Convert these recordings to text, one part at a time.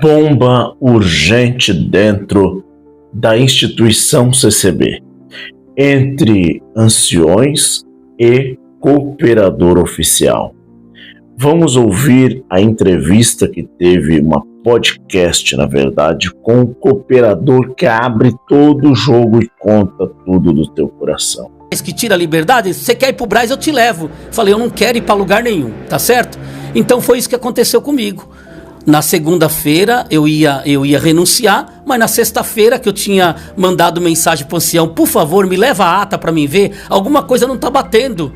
Bomba urgente dentro da instituição CCB, entre anciões e cooperador oficial. Vamos ouvir a entrevista que teve, uma podcast, na verdade, com o cooperador que abre todo o jogo e conta tudo do teu coração. Que tira a liberdade, você quer ir pro Brás, eu te levo. Falei, eu não quero ir pra lugar nenhum, tá certo? Então foi isso que aconteceu comigo. Na segunda-feira eu ia renunciar, mas na sexta-feira que eu tinha mandado mensagem pro ancião, por favor, me leva a ata pra mim ver, alguma coisa não tá batendo,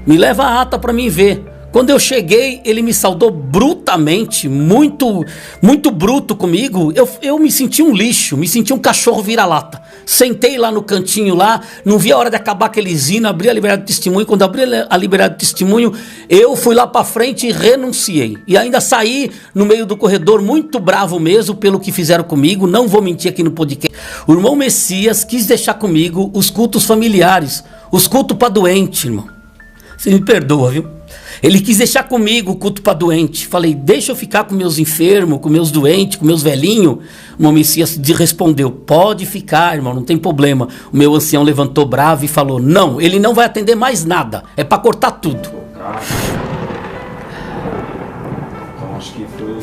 me leva a ata pra mim ver. Quando eu cheguei, ele me saudou brutamente, muito bruto comigo. Eu me senti um lixo, me senti um cachorro vira-lata. Sentei lá no cantinho lá, não vi a hora de acabar aquele hino, abri a liberdade de testemunho. Quando abri a liberdade de testemunho, eu fui lá pra frente e renunciei. E ainda saí no meio do corredor muito bravo mesmo pelo que fizeram comigo. Não vou mentir aqui no podcast. O irmão Messias quis deixar comigo os cultos familiares, os cultos pra doente, irmão. Você me perdoa, viu? Ele quis deixar comigo o culto para doente. Falei, deixa eu ficar com meus enfermos, com meus doentes, com meus velhinhos. O irmão Messias respondeu, pode ficar, irmão, não tem problema. O meu ancião levantou bravo e falou, não, ele não vai atender mais nada, é para cortar tudo. Então acho que foi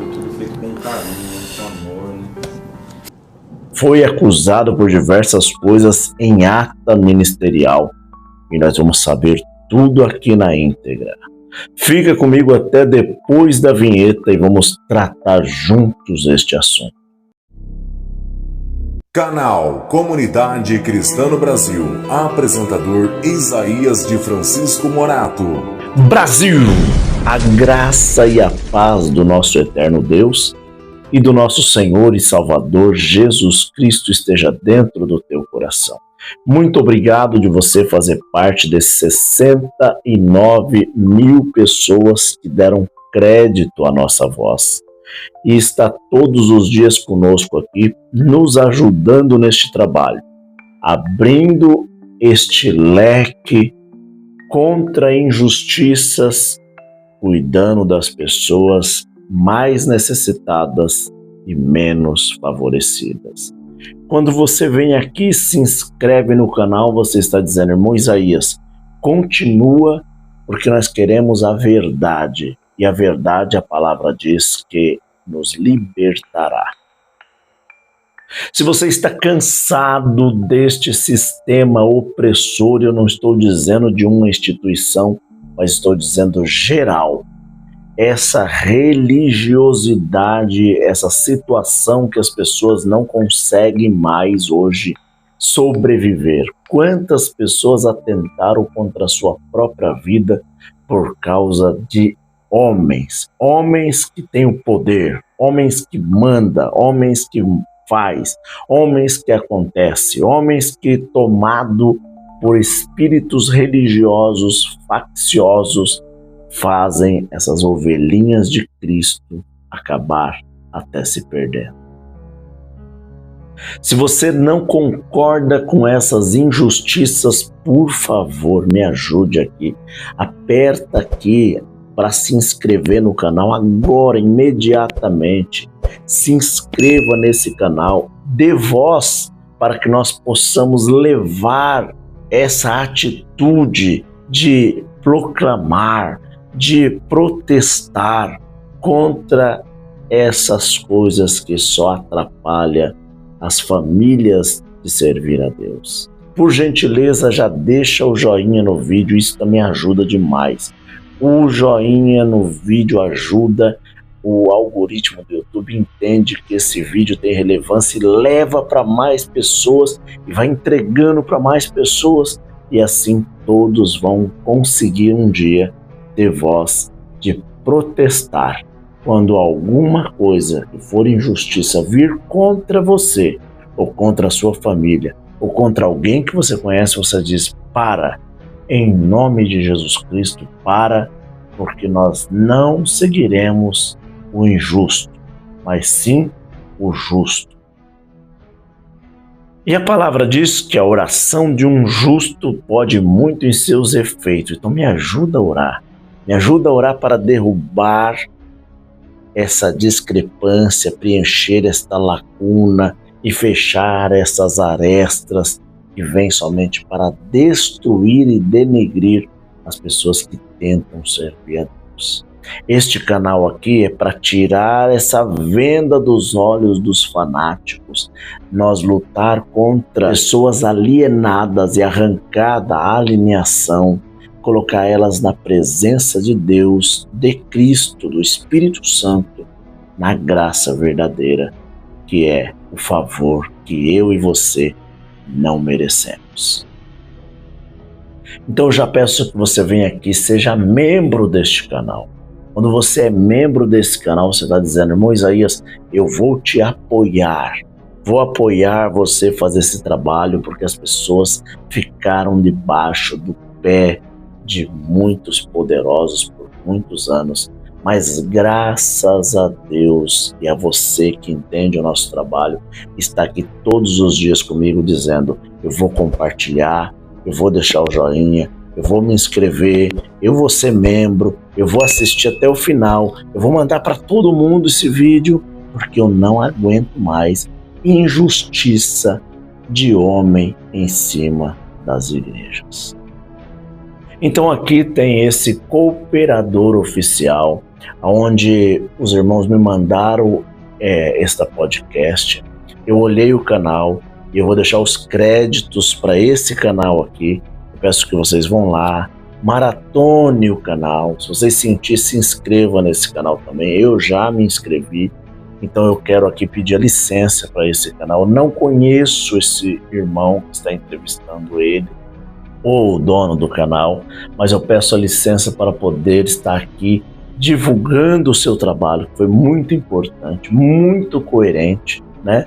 tudo feito com carinho, com amor, né? Foi acusado por diversas coisas em ata ministerial. E nós vamos saber tudo aqui na íntegra. Fica comigo até depois da vinheta e vamos tratar juntos este assunto. Canal Comunidade Cristã no Brasil. Apresentador Isaías de Francisco Morato. Brasil, a graça e a paz do nosso eterno Deus e do nosso Senhor e Salvador Jesus Cristo esteja dentro do teu coração. Muito obrigado de você fazer parte desses 69 mil pessoas que deram crédito à nossa voz. E está todos os dias conosco aqui, nos ajudando neste trabalho, abrindo este leque contra injustiças, cuidando das pessoas mais necessitadas e menos favorecidas. Quando você vem aqui e se inscreve no canal, você está dizendo, irmão Isaías, continua, porque nós queremos a verdade. E a verdade, a palavra diz que nos libertará. Se você está cansado deste sistema opressor, eu não estou dizendo de uma instituição, mas estou dizendo geral. Essa religiosidade, essa situação que as pessoas não conseguem mais hoje sobreviver. Quantas pessoas atentaram contra a sua própria vida por causa de homens que têm o poder, homens que mandam, homens que faz, homens que acontece, homens que tomado por espíritos religiosos facciosos fazem essas ovelhinhas de Cristo acabar até se perdendo. Se você não concorda com essas injustiças, por favor, me ajude aqui. Aperta aqui para se inscrever no canal agora, imediatamente. Se inscreva nesse canal, dê voz para que nós possamos levar essa atitude de proclamar, de protestar contra essas coisas que só atrapalham as famílias de servir a Deus. Por gentileza, já deixa o joinha no vídeo, isso também ajuda demais. O joinha no vídeo ajuda, o algoritmo do YouTube entende que esse vídeo tem relevância e leva para mais pessoas e vai entregando para mais pessoas e assim todos vão conseguir um dia ter voz de protestar. Quando alguma coisa que for injustiça vir contra você, ou contra a sua família, ou contra alguém que você conhece, você diz, para, em nome de Jesus Cristo, para, porque nós não seguiremos o injusto, mas sim o justo. E a palavra diz que a oração de um justo pode muito em seus efeitos. Então me ajuda a orar. Me ajuda a orar para derrubar essa discrepância, preencher esta lacuna e fechar essas arestas que vêm somente para destruir e denegrir as pessoas que tentam servir a Deus. Este canal aqui é para tirar essa venda dos olhos dos fanáticos, nós lutar contra pessoas alienadas e arrancar da alinhação, colocar elas na presença de Deus, de Cristo, do Espírito Santo, na graça verdadeira, que é o favor que eu e você não merecemos. Então eu já peço que você venha aqui, seja membro deste canal. Quando você é membro desse canal, você está dizendo: irmão Isaías, eu vou te apoiar. Vou apoiar você a fazer esse trabalho, porque as pessoas ficaram debaixo do pé de muitos poderosos por muitos anos. Mas graças a Deus e a você que entende o nosso trabalho, está aqui todos os dias comigo dizendo: eu vou compartilhar, eu vou deixar o joinha, eu vou me inscrever, eu vou ser membro, eu vou assistir até o final, eu vou mandar para todo mundo esse vídeo, porque eu não aguento mais injustiça de homem em cima das igrejas. Então aqui tem esse cooperador oficial, onde os irmãos me mandaram esta podcast. Eu olhei o canal e eu vou deixar os créditos para esse canal aqui. Eu peço que vocês vão lá, maratone o canal. Se vocês sentirem, se inscreva nesse canal também. Eu já me inscrevi, então eu quero aqui pedir a licença para esse canal. Eu não conheço esse irmão que está entrevistando ele, ou o dono do canal, mas eu peço a licença para poder estar aqui divulgando o seu trabalho, que foi muito importante, muito coerente, né?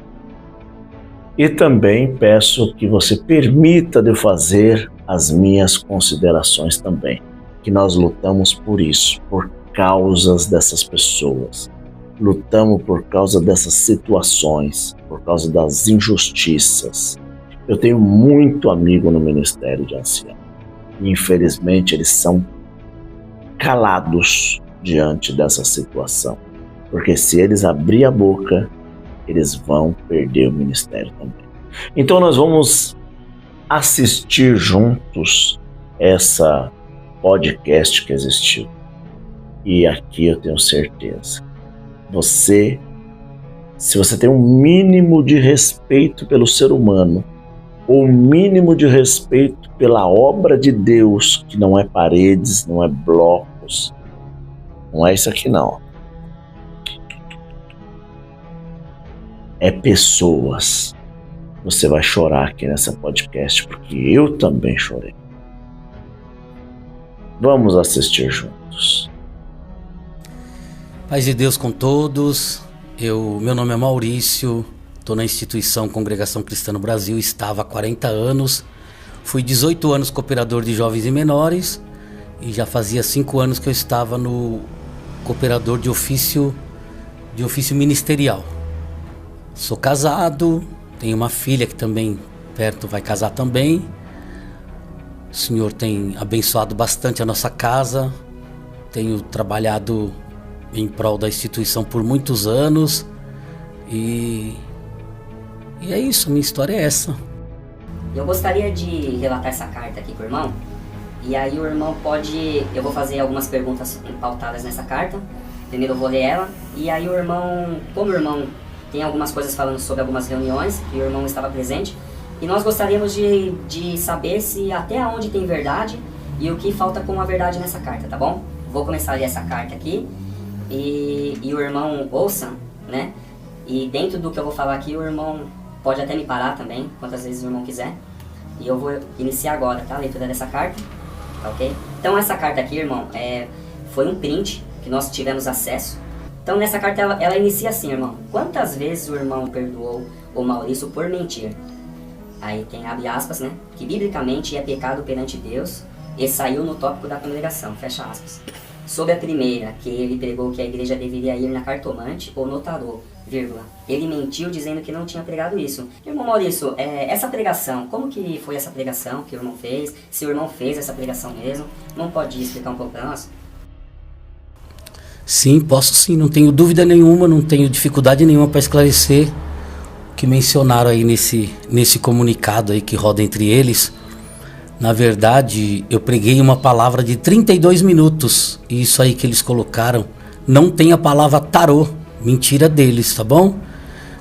E também peço que você permita de fazer as minhas considerações também, que nós lutamos por isso, por causas dessas pessoas, lutamos por causa dessas situações, por causa das injustiças. Eu tenho muito amigo no Ministério de Ancião e infelizmente eles são calados diante dessa situação, porque se eles abrirem a boca, eles vão perder o ministério também. Então nós vamos assistir juntos essa podcast que existiu. E aqui eu tenho certeza, se você tem um mínimo de respeito pelo ser humano, ou um mínimo de respeito pela obra de Deus, que não é paredes, não é blocos, não é isso aqui não. É pessoas. Você vai chorar aqui nessa podcast, porque eu também chorei. Vamos assistir juntos. Paz de Deus com todos. Meu nome é Maurício, estou na instituição Congregação Cristã no Brasil, estava há 40 anos. Fui 18 anos cooperador de jovens e menores e já fazia 5 anos que eu estava no cooperador de ofício ministerial. Sou casado, tenho uma filha que também perto vai casar também. O Senhor tem abençoado bastante a nossa casa. Tenho trabalhado em prol da instituição por muitos anos. E é isso, minha história é essa. Eu gostaria de relatar essa carta aqui com o irmão. E aí o irmão eu vou fazer algumas perguntas pautadas nessa carta. Primeiro eu vou ler ela. E aí o irmão, como o irmão tem algumas coisas falando sobre algumas reuniões, e o irmão estava presente, e nós gostaríamos de saber se até onde tem verdade e o que falta com a verdade nessa carta, tá bom? Vou começar a ler essa carta aqui, e o irmão ouça, né? E dentro do que eu vou falar aqui, o irmão pode até me parar também, quantas vezes o irmão quiser. E eu vou iniciar agora, tá? A leitura dessa carta, tá ok? Então essa carta aqui, irmão, foi um print que nós tivemos acesso. Então nessa carta ela inicia assim, irmão: quantas vezes o irmão perdoou o Maurício por mentir? Aí tem abre aspas, né? Que biblicamente é pecado perante Deus, e saiu no tópico da congregação, fecha aspas. Sobre a primeira, que ele pregou que a igreja deveria ir na cartomante ou no tarô, vírgula. Ele mentiu dizendo que não tinha pregado isso. Irmão Maurício, essa pregação, como que foi essa pregação que o irmão fez? Se o irmão fez essa pregação mesmo, não pode explicar um pouco para nós? Sim, posso sim, não tenho dúvida nenhuma, não tenho dificuldade nenhuma para esclarecer o que mencionaram aí nesse comunicado aí que roda entre eles. Na verdade, eu preguei uma palavra de 32 minutos, e isso aí que eles colocaram, não tem a palavra tarô, mentira deles, tá bom?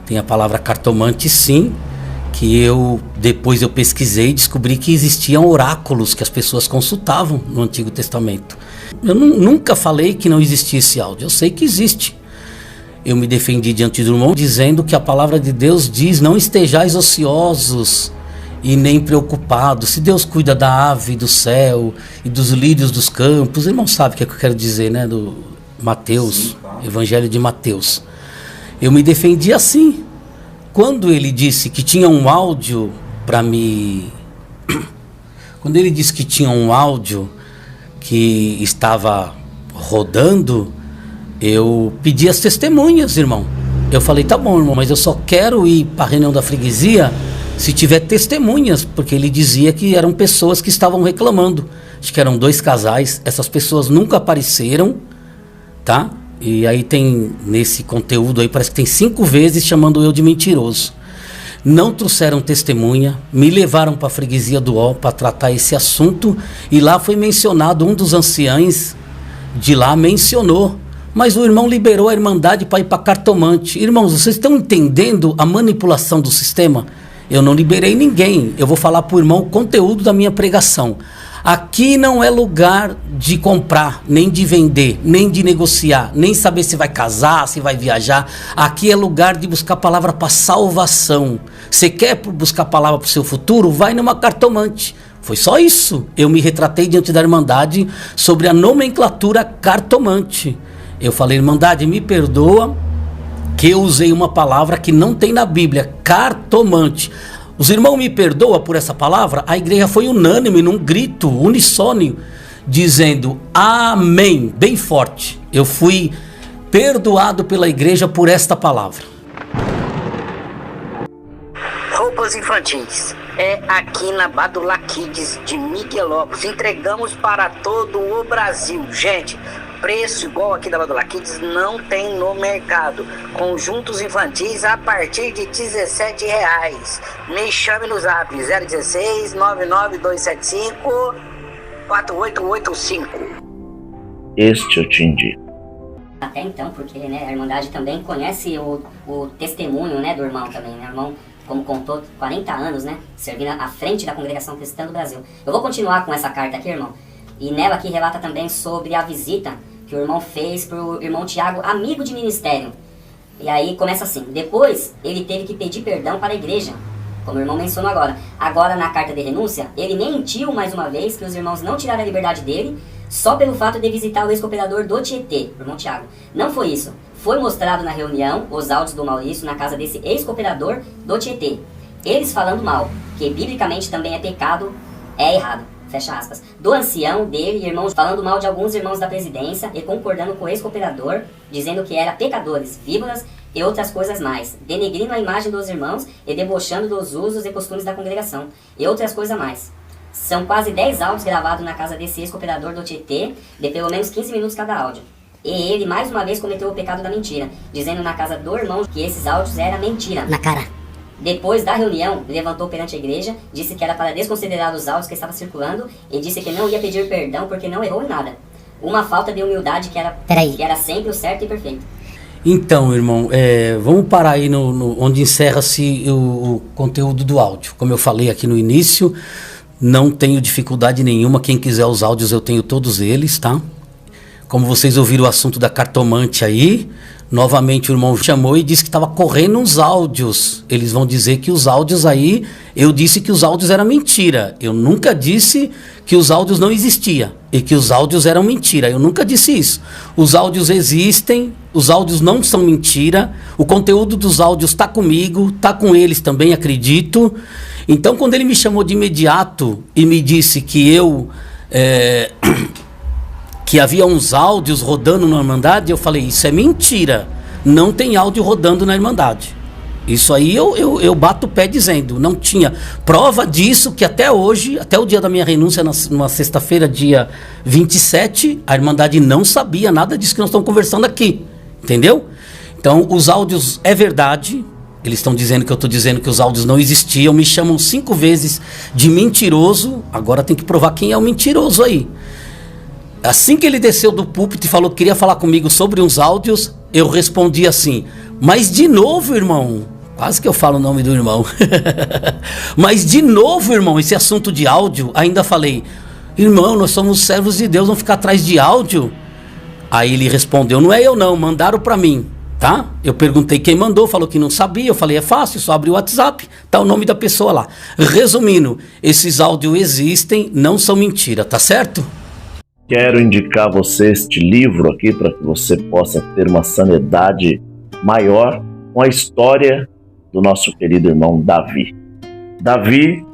Tem a palavra cartomante sim, que depois eu pesquisei e descobri que existiam oráculos que as pessoas consultavam no Antigo Testamento. Eu nunca falei que não existia esse áudio, eu sei que existe. Eu me defendi diante do irmão dizendo que a palavra de Deus diz: não estejais ociosos e nem preocupados. Se Deus cuida da ave do céu e dos lírios dos campos, o irmão sabe o que eu quero dizer, né? Do Mateus, sim, claro. Evangelho de Mateus. Eu me defendi assim. Quando ele disse que tinha um áudio para me... Quando ele disse que tinha um áudio que estava rodando, eu pedi as testemunhas, irmão. Eu falei, tá bom, irmão, mas eu só quero ir para a reunião da freguesia se tiver testemunhas, porque ele dizia que eram pessoas que estavam reclamando. Acho que eram 2 casais, essas pessoas nunca apareceram, tá? E aí tem, nesse conteúdo aí, parece que tem 5 vezes chamando eu de mentiroso. Não trouxeram testemunha, me levaram para a freguesia do Ó para tratar esse assunto, e lá foi mencionado, um dos anciães de lá mencionou, mas o irmão liberou a Irmandade para ir para cartomante. Irmãos, vocês estão entendendo a manipulação do sistema? Eu não liberei ninguém, eu vou falar para o irmão o conteúdo da minha pregação. Aqui não é lugar de comprar, nem de vender, nem de negociar, nem saber se vai casar, se vai viajar. Aqui é lugar de buscar palavra para salvação. Você quer buscar palavra para o seu futuro? Vai numa cartomante. Foi só isso. Eu me retratei diante da Irmandade sobre a nomenclatura cartomante. Eu falei, Irmandade, me perdoa que eu usei uma palavra que não tem na Bíblia, cartomante. Os irmãos me perdoam por essa palavra? A igreja foi unânime, num grito unissônio, dizendo amém, bem forte. Eu fui perdoado pela igreja por esta palavra. Roupas infantis. É aqui na Badula Kids de Miguelópolis. Entregamos para todo o Brasil. Gente, preço igual aqui da Badula Kids não tem no mercado. Conjuntos infantis a partir de R$17. Me chame no zap 016 99275 4885. Este eu te indico. Até então, porque né, a Irmandade também conhece o testemunho, né, do irmão também, né? O irmão, como contou, 40 anos, né, servindo à frente da Congregação Cristã do Brasil. Eu vou continuar com essa carta aqui, irmão, e nela aqui relata também sobre a visita que o irmão fez pro irmão Tiago, amigo de ministério. E aí começa assim: depois ele teve que pedir perdão para a igreja, como o irmão mencionou agora. Agora na carta de renúncia, ele mentiu mais uma vez que os irmãos não tiraram a liberdade dele só pelo fato de visitar o ex-cooperador do Tietê, o irmão Tiago. Não foi isso. Foi mostrado na reunião os áudios do Maurício na casa desse ex-cooperador do Tietê. Eles falando mal, que biblicamente também é pecado, é errado. Fecha aspas. Do ancião dele, irmãos falando mal de alguns irmãos da presidência e concordando com o ex-cooperador, dizendo que era pecadores, víboras e outras coisas mais, denegrindo a imagem dos irmãos e debochando dos usos e costumes da congregação, e outras coisas mais. São quase 10 áudios gravados na casa desse ex-cooperador do Tietê, de pelo menos 15 minutos cada áudio. E ele, mais uma vez, cometeu o pecado da mentira, dizendo na casa do irmão que esses áudios eram mentira. Na cara. Depois da reunião, levantou perante a igreja, disse que era para desconsiderar os áudios que estavam circulando e disse que não ia pedir perdão porque não errou em nada. Uma falta de humildade que era sempre o certo e perfeito. Então, irmão, vamos parar aí onde encerra-se o conteúdo do áudio. Como eu falei aqui no início, não tenho dificuldade nenhuma. Quem quiser os áudios, eu tenho todos eles, tá? Como vocês ouviram o assunto da cartomante aí, novamente o irmão chamou e disse que estava correndo uns áudios. Eles vão dizer que os áudios aí, eu disse que os áudios eram mentira. Eu nunca disse que os áudios não existiam e que os áudios eram mentira. Eu nunca disse isso. Os áudios existem, os áudios não são mentira. O conteúdo dos áudios está comigo, está com eles também, acredito. Então, quando ele me chamou de imediato e me disse que que havia uns áudios rodando na Irmandade, eu falei, isso é mentira, não tem áudio rodando na Irmandade. Isso aí eu bato o pé dizendo, não tinha prova disso, que até hoje, até o dia da minha renúncia, numa sexta-feira, dia 27, a Irmandade não sabia nada disso que nós estamos conversando aqui, entendeu? Então, os áudios é verdade, eles estão dizendo que eu estou dizendo que os áudios não existiam, me chamam 5 vezes de mentiroso, agora tem que provar quem é o mentiroso aí. Assim que ele desceu do púlpito e falou que queria falar comigo sobre uns áudios, eu respondi assim, mas de novo, irmão, quase que eu falo o nome do irmão, mas de novo, irmão, esse assunto de áudio, ainda falei, irmão, nós somos servos de Deus, vamos ficar atrás de áudio? Aí ele respondeu, não é eu não, mandaram para mim, tá? Eu perguntei quem mandou, falou que não sabia, eu falei, é fácil, só abre o WhatsApp, tá o nome da pessoa lá. Resumindo, esses áudios existem, não são mentira, tá certo? Quero indicar a você este livro aqui para que você possa ter uma sanidade maior com a história do nosso querido irmão Davi. Davi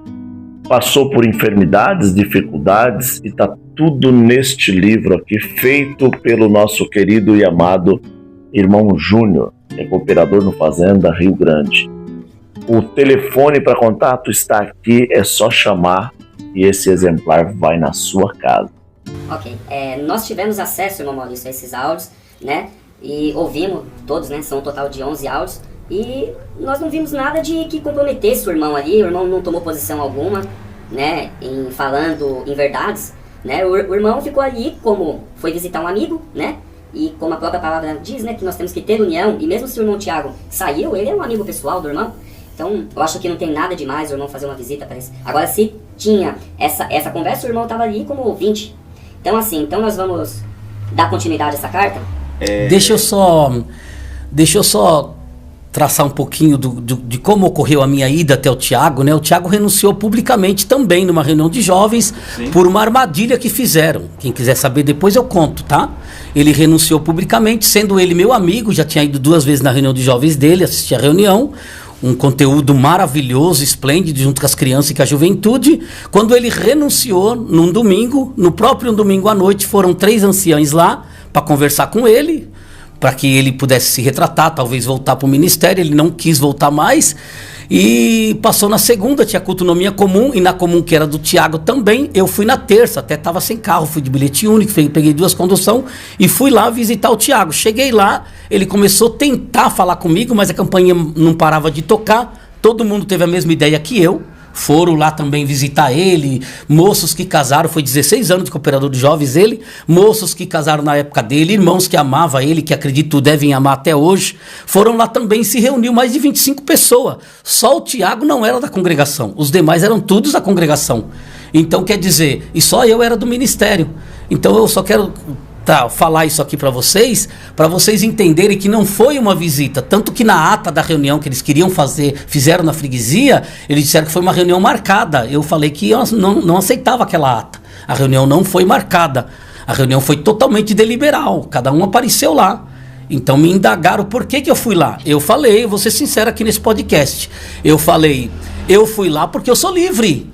passou por enfermidades, dificuldades e está tudo neste livro aqui, feito pelo nosso querido e amado irmão Júnior, é cooperador no Fazenda Rio Grande. O telefone para contato está aqui, é só chamar e esse exemplar vai na sua casa. Ok, nós tivemos acesso, irmão Maurício, a esses áudios, né, e ouvimos todos, né, são um total de 11 áudios, e nós não vimos nada de que comprometesse o irmão ali, o irmão não tomou posição alguma, né, em falando em verdades, né, o irmão ficou ali como foi visitar um amigo, né, e como a própria palavra diz, né, que nós temos que ter união, e mesmo se o irmão Tiago saiu, ele é um amigo pessoal do irmão, então eu acho que não tem nada demais o irmão fazer uma visita para isso. Agora, se tinha essa conversa, o irmão estava ali como ouvinte. Então assim, então nós vamos dar continuidade a essa carta? Deixa eu só traçar um pouquinho de como ocorreu a minha ida até o Tiago, né? O Tiago renunciou publicamente também numa reunião de jovens. Sim. Por uma armadilha que fizeram. Quem quiser saber depois eu conto, tá? Ele renunciou publicamente, sendo ele meu amigo, já tinha ido 2 vezes na reunião de jovens dele, assisti a reunião. Um conteúdo maravilhoso, esplêndido, junto com as crianças e com a juventude. Quando ele renunciou num domingo, no próprio domingo à noite, foram 3 anciães lá para conversar com ele, para que ele pudesse se retratar, talvez voltar para o ministério. Ele não quis voltar mais e passou na segunda, tinha culto na minha comum, e na comum que era do Tiago também. Eu fui na terça, até estava sem carro, fui de bilhete único, peguei 2 condução e fui lá visitar o Tiago. Cheguei lá, ele começou a tentar falar comigo, mas a campainha não parava de tocar. Todo mundo teve a mesma ideia que eu, foram lá também visitar ele, moços que casaram, foi 16 anos de cooperador de jovens ele, moços que casaram na época dele, irmãos que amavam ele, que acredito devem amar até hoje, foram lá também, se reuniu mais de 25 pessoas, só o Tiago não era da congregação, os demais eram todos da congregação, então quer dizer, e só eu era do ministério, então eu só quero falar isso aqui para vocês entenderem que não foi uma visita, tanto que na ata da reunião que eles queriam fazer, fizeram na freguesia, eles disseram que foi uma reunião marcada. Eu falei que eu não aceitava aquela ata, a reunião não foi marcada, a reunião foi totalmente deliberal, cada um apareceu lá. Então me indagaram por que eu fui lá. Eu falei, eu vou ser sincero aqui nesse podcast, eu falei, eu fui lá porque eu sou livre,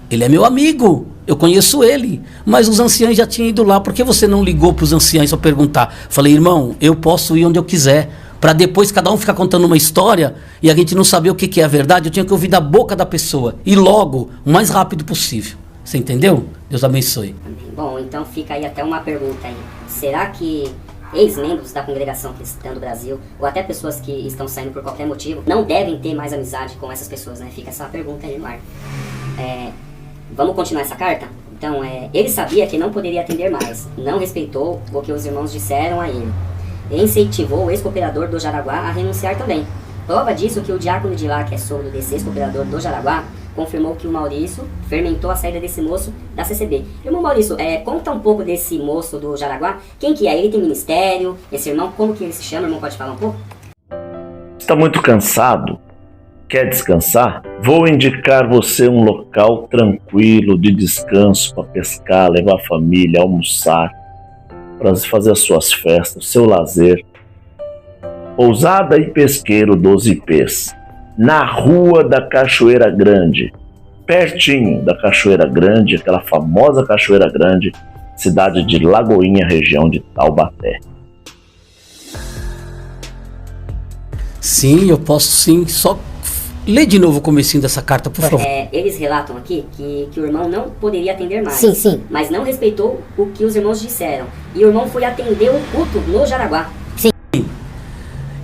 ele é meu amigo, eu conheço ele, mas os anciãos já tinham ido lá, por que você não ligou para os anciãos para perguntar? Falei, irmão, eu posso ir onde eu quiser, para depois cada um ficar contando uma história e a gente não saber o que é a verdade. Eu tinha que ouvir da boca da pessoa, e logo, o mais rápido possível. Você entendeu? Deus abençoe. Bom, então fica aí até uma pergunta aí. Será que ex-membros da Congregação Cristã do Brasil, ou até pessoas que estão saindo por qualquer motivo, não devem ter mais amizade com essas pessoas, né? Fica essa pergunta aí no ar. Vamos continuar essa carta? Então, ele sabia que não poderia atender mais, não respeitou o que os irmãos disseram a ele, e incentivou o ex-cooperador do Jaraguá a renunciar também. Prova disso que o diácono de lá, que é sogro desse ex-cooperador do Jaraguá, confirmou que o Maurício fermentou a saída desse moço da CCB. Irmão Maurício, conta um pouco desse moço do Jaraguá, quem que é? Ele tem ministério, esse irmão, como que ele se chama? Irmão, pode falar um pouco? Está muito cansado? Quer descansar? Vou indicar você um local tranquilo de descanso para pescar, levar a família, almoçar, para fazer as suas festas, o seu lazer. Pousada e Pesqueiro dos Ipês, na Rua da Cachoeira Grande, pertinho da Cachoeira Grande, aquela famosa Cachoeira Grande, cidade de Lagoinha, região de Taubaté. Sim, eu posso sim. Só lê de novo o comecinho dessa carta, por favor. Eles relatam aqui que o irmão não poderia atender mais. Sim, sim. Mas não respeitou o que os irmãos disseram. E o irmão foi atender um culto no Jaraguá.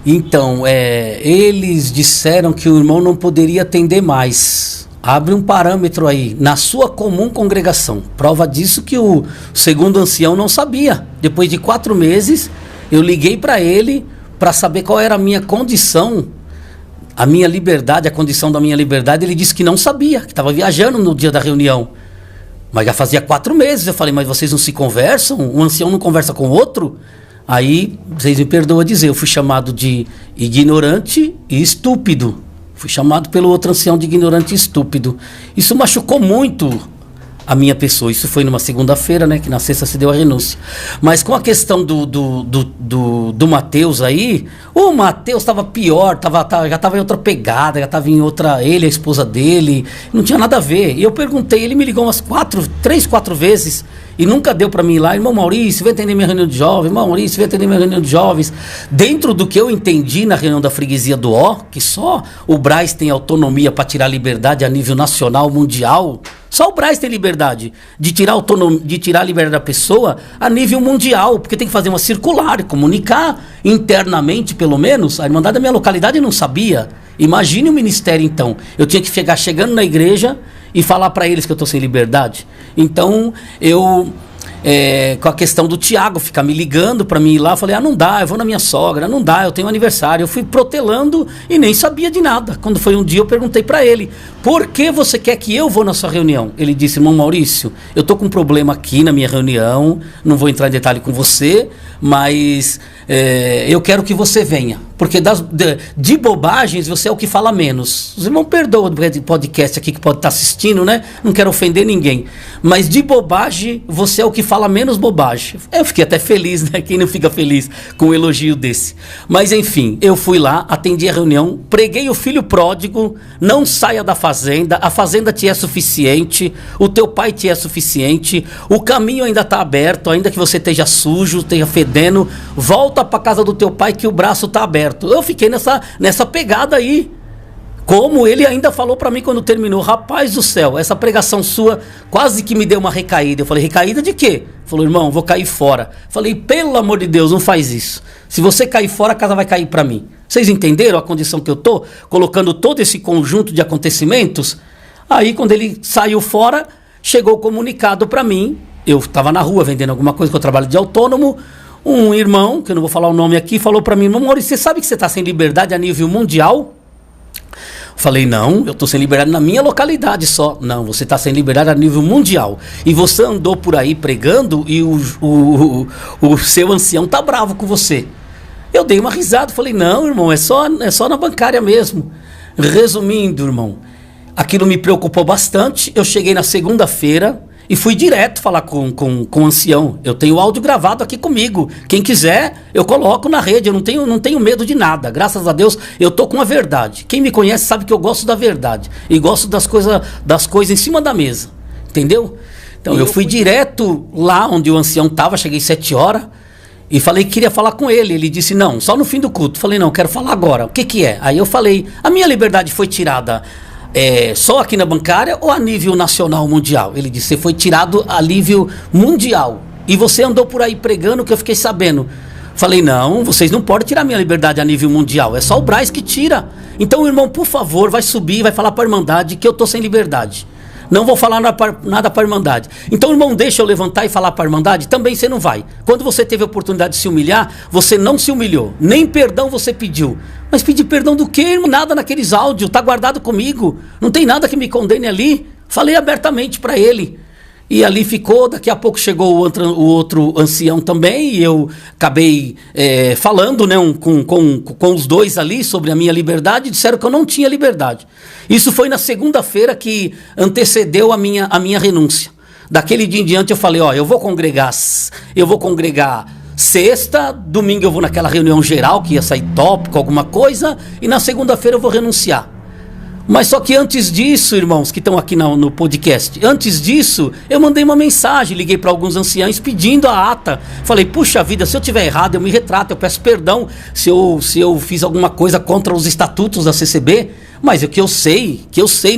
Então, eles disseram que o irmão não poderia atender mais. Abre um parâmetro aí, na sua comum congregação. Prova disso que o segundo ancião não sabia. Depois de 4 meses, eu liguei para ele para saber qual era a minha condição, a minha liberdade, a condição da minha liberdade. Ele disse que não sabia, que estava viajando no dia da reunião. Mas já fazia 4 meses. Eu falei, mas vocês não se conversam? Um ancião não conversa com o outro? Aí, vocês me perdoam dizer, eu fui chamado de ignorante e estúpido. Fui chamado pelo outro ancião de ignorante e estúpido. Isso machucou muito a minha pessoa. Isso foi numa segunda-feira, né? Que na sexta se deu a renúncia. Mas com a questão do Mateus aí, o Mateus estava pior, já estava em outra pegada, já estava em outra... Ele, a esposa dele, não tinha nada a ver. E eu perguntei, ele me ligou umas 3, 4 vezes... E nunca deu para mim ir lá, irmão Maurício, vem atender minha reunião de jovens, irmão Maurício, vem atender minha reunião de jovens. Dentro do que eu entendi na reunião da freguesia do Ó, que só o Braz tem autonomia para tirar liberdade a nível nacional, mundial. Só o Braz tem liberdade de tirar a liberdade da pessoa a nível mundial, porque tem que fazer uma circular, comunicar internamente, pelo menos. A Irmandade da minha localidade não sabia. Imagine o ministério, então. Eu tinha que chegar chegando na igreja e falar para eles que eu estou sem liberdade. Então, eu, com a questão do Tiago ficar me ligando para mim ir lá, eu falei, não dá, eu vou na minha sogra, não dá, eu tenho aniversário. Eu fui protelando e nem sabia de nada. Quando foi um dia, eu perguntei para ele, por que você quer que eu vou na sua reunião? Ele disse, irmão Maurício, eu estou com um problema aqui na minha reunião, não vou entrar em detalhe com você, mas eu quero que você venha. Porque de bobagens você é o que fala menos. Os irmãos perdoam do podcast aqui que pode estar assistindo, né? Não quero ofender ninguém. Mas de bobagem você é o que fala menos bobagem. Eu fiquei até feliz, né? Quem não fica feliz com um elogio desse? Mas enfim, eu fui lá, atendi a reunião, preguei o filho pródigo, não saia da fazenda, a fazenda te é suficiente, o teu pai te é suficiente, o caminho ainda está aberto, ainda que você esteja sujo, esteja fedendo, volta para casa do teu pai que o braço está aberto. Eu fiquei nessa pegada aí. Como ele ainda falou para mim quando terminou, rapaz do céu, essa pregação sua quase que me deu uma recaída. Eu falei, recaída de quê? Falou, irmão, vou cair fora. Falei, pelo amor de Deus, não faz isso. Se você cair fora, a casa vai cair para mim. Vocês entenderam a condição que eu tô? Colocando todo esse conjunto de acontecimentos. Aí quando ele saiu fora, chegou o comunicado para mim. Eu estava na rua vendendo alguma coisa, que eu trabalho de autônomo. Um irmão, que eu não vou falar o nome aqui, falou para mim, irmão Maurício, você sabe que você está sem liberdade a nível mundial? Falei, não, eu estou sem liberdade na minha localidade só. Não, você está sem liberdade a nível mundial. E você andou por aí pregando e o seu ancião tá bravo com você. Eu dei uma risada, falei, não, irmão, é só na bancária mesmo. Resumindo, irmão, aquilo me preocupou bastante. Eu cheguei na segunda-feira e fui direto falar com o ancião. Eu tenho o áudio gravado aqui comigo. Quem quiser, eu coloco na rede. Eu não tenho medo de nada. Graças a Deus, eu tô com a verdade. Quem me conhece sabe que eu gosto da verdade. E gosto das coisas em cima da mesa. Entendeu? Então, eu fui direto lá onde o ancião estava. Cheguei 7 horas. E falei que queria falar com ele. Ele disse, não, só no fim do culto. Falei, não, quero falar agora. O que é? Aí eu falei, a minha liberdade foi tirada... só aqui na bancária ou a nível nacional, mundial? Ele disse, você foi tirado a nível mundial. E você andou por aí pregando que eu fiquei sabendo. Falei, não, vocês não podem tirar minha liberdade a nível mundial. É só o Braz que tira. Então, irmão, por favor, vai subir, vai falar para a Irmandade que eu tô sem liberdade. Não vou falar nada para a Irmandade. Então, irmão, deixa eu levantar e falar para a Irmandade? Também você não vai. Quando você teve a oportunidade de se humilhar, você não se humilhou. Nem perdão você pediu. Mas pedir perdão do quê, irmão? Nada naqueles áudios. Tá guardado comigo. Não tem nada que me condene ali. Falei abertamente para ele. E ali ficou. Daqui a pouco chegou o outro ancião também. E eu acabei falando, né, com os dois ali sobre a minha liberdade. Disseram que eu não tinha liberdade. Isso foi na segunda-feira que antecedeu a minha renúncia. Daquele dia em diante eu falei, eu vou congregar sexta, domingo eu vou naquela reunião geral que ia sair tópico, alguma coisa, e na segunda-feira eu vou renunciar. Mas só que antes disso, irmãos, que estão aqui no podcast, antes disso, eu mandei uma mensagem, liguei para alguns anciãos pedindo a ata. Falei, puxa vida, se eu tiver errado, eu me retrato, eu peço perdão se eu fiz alguma coisa contra os estatutos da CCB. Mas o que eu sei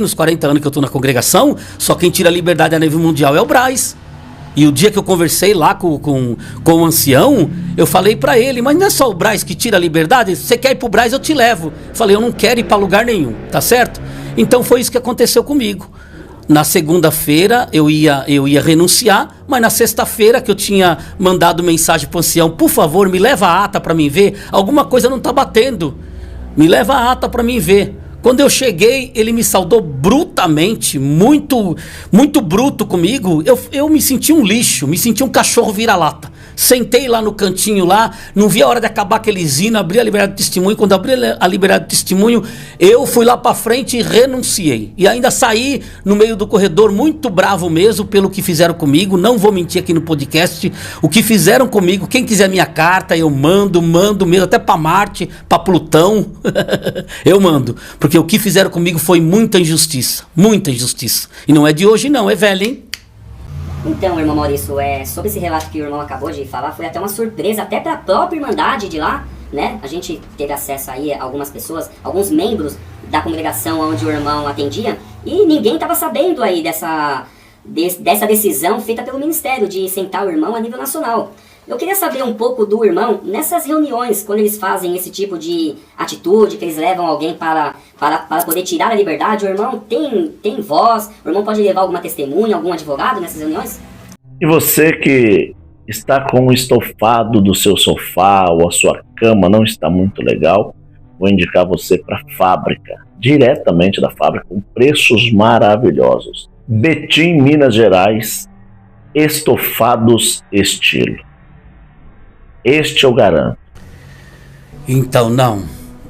nos 40 anos que eu estou na congregação, só quem tira a liberdade a nível mundial é o Braz. E o dia que eu conversei lá com o ancião, eu falei para ele, mas não é só o Braz que tira a liberdade? Se você quer ir pro Braz, eu te levo. Falei, eu não quero ir para lugar nenhum, tá certo? Então foi isso que aconteceu comigo. Na segunda-feira eu ia renunciar, mas na sexta-feira que eu tinha mandado mensagem pro ancião, por favor, me leva a ata para mim ver, alguma coisa não tá batendo. Me leva a ata para mim ver. Quando eu cheguei, ele me saudou brutamente, muito, muito bruto comigo. Eu me senti um lixo, me senti um cachorro vira-lata. Sentei lá no cantinho lá, não vi a hora de acabar aquele hino, abri a liberdade de testemunho. Quando abri a liberdade de testemunho, eu fui lá pra frente e renunciei. E ainda saí no meio do corredor muito bravo mesmo pelo que fizeram comigo. Não vou mentir aqui no podcast. O que fizeram comigo, quem quiser minha carta, eu mando mesmo, até pra Marte, pra Plutão. Eu mando. Porque o que fizeram comigo foi muita injustiça. Muita injustiça. E não é de hoje não, é velho, hein? Então, irmão Maurício, sobre esse relato que o irmão acabou de falar, foi até uma surpresa, até para a própria Irmandade de lá, né? A gente teve acesso aí a algumas pessoas, alguns membros da congregação onde o irmão atendia, e ninguém estava sabendo aí dessa decisão feita pelo ministério de sentar o irmão a nível nacional. Eu queria saber um pouco do irmão, nessas reuniões, quando eles fazem esse tipo de atitude, que eles levam alguém para poder tirar a liberdade, o irmão tem voz, o irmão pode levar alguma testemunha, algum advogado nessas reuniões? E você que está com o estofado do seu sofá ou a sua cama não está muito legal, vou indicar você para a fábrica, diretamente da fábrica, com preços maravilhosos. Betim, Minas Gerais, estofados estilo. Este eu garanto. Então,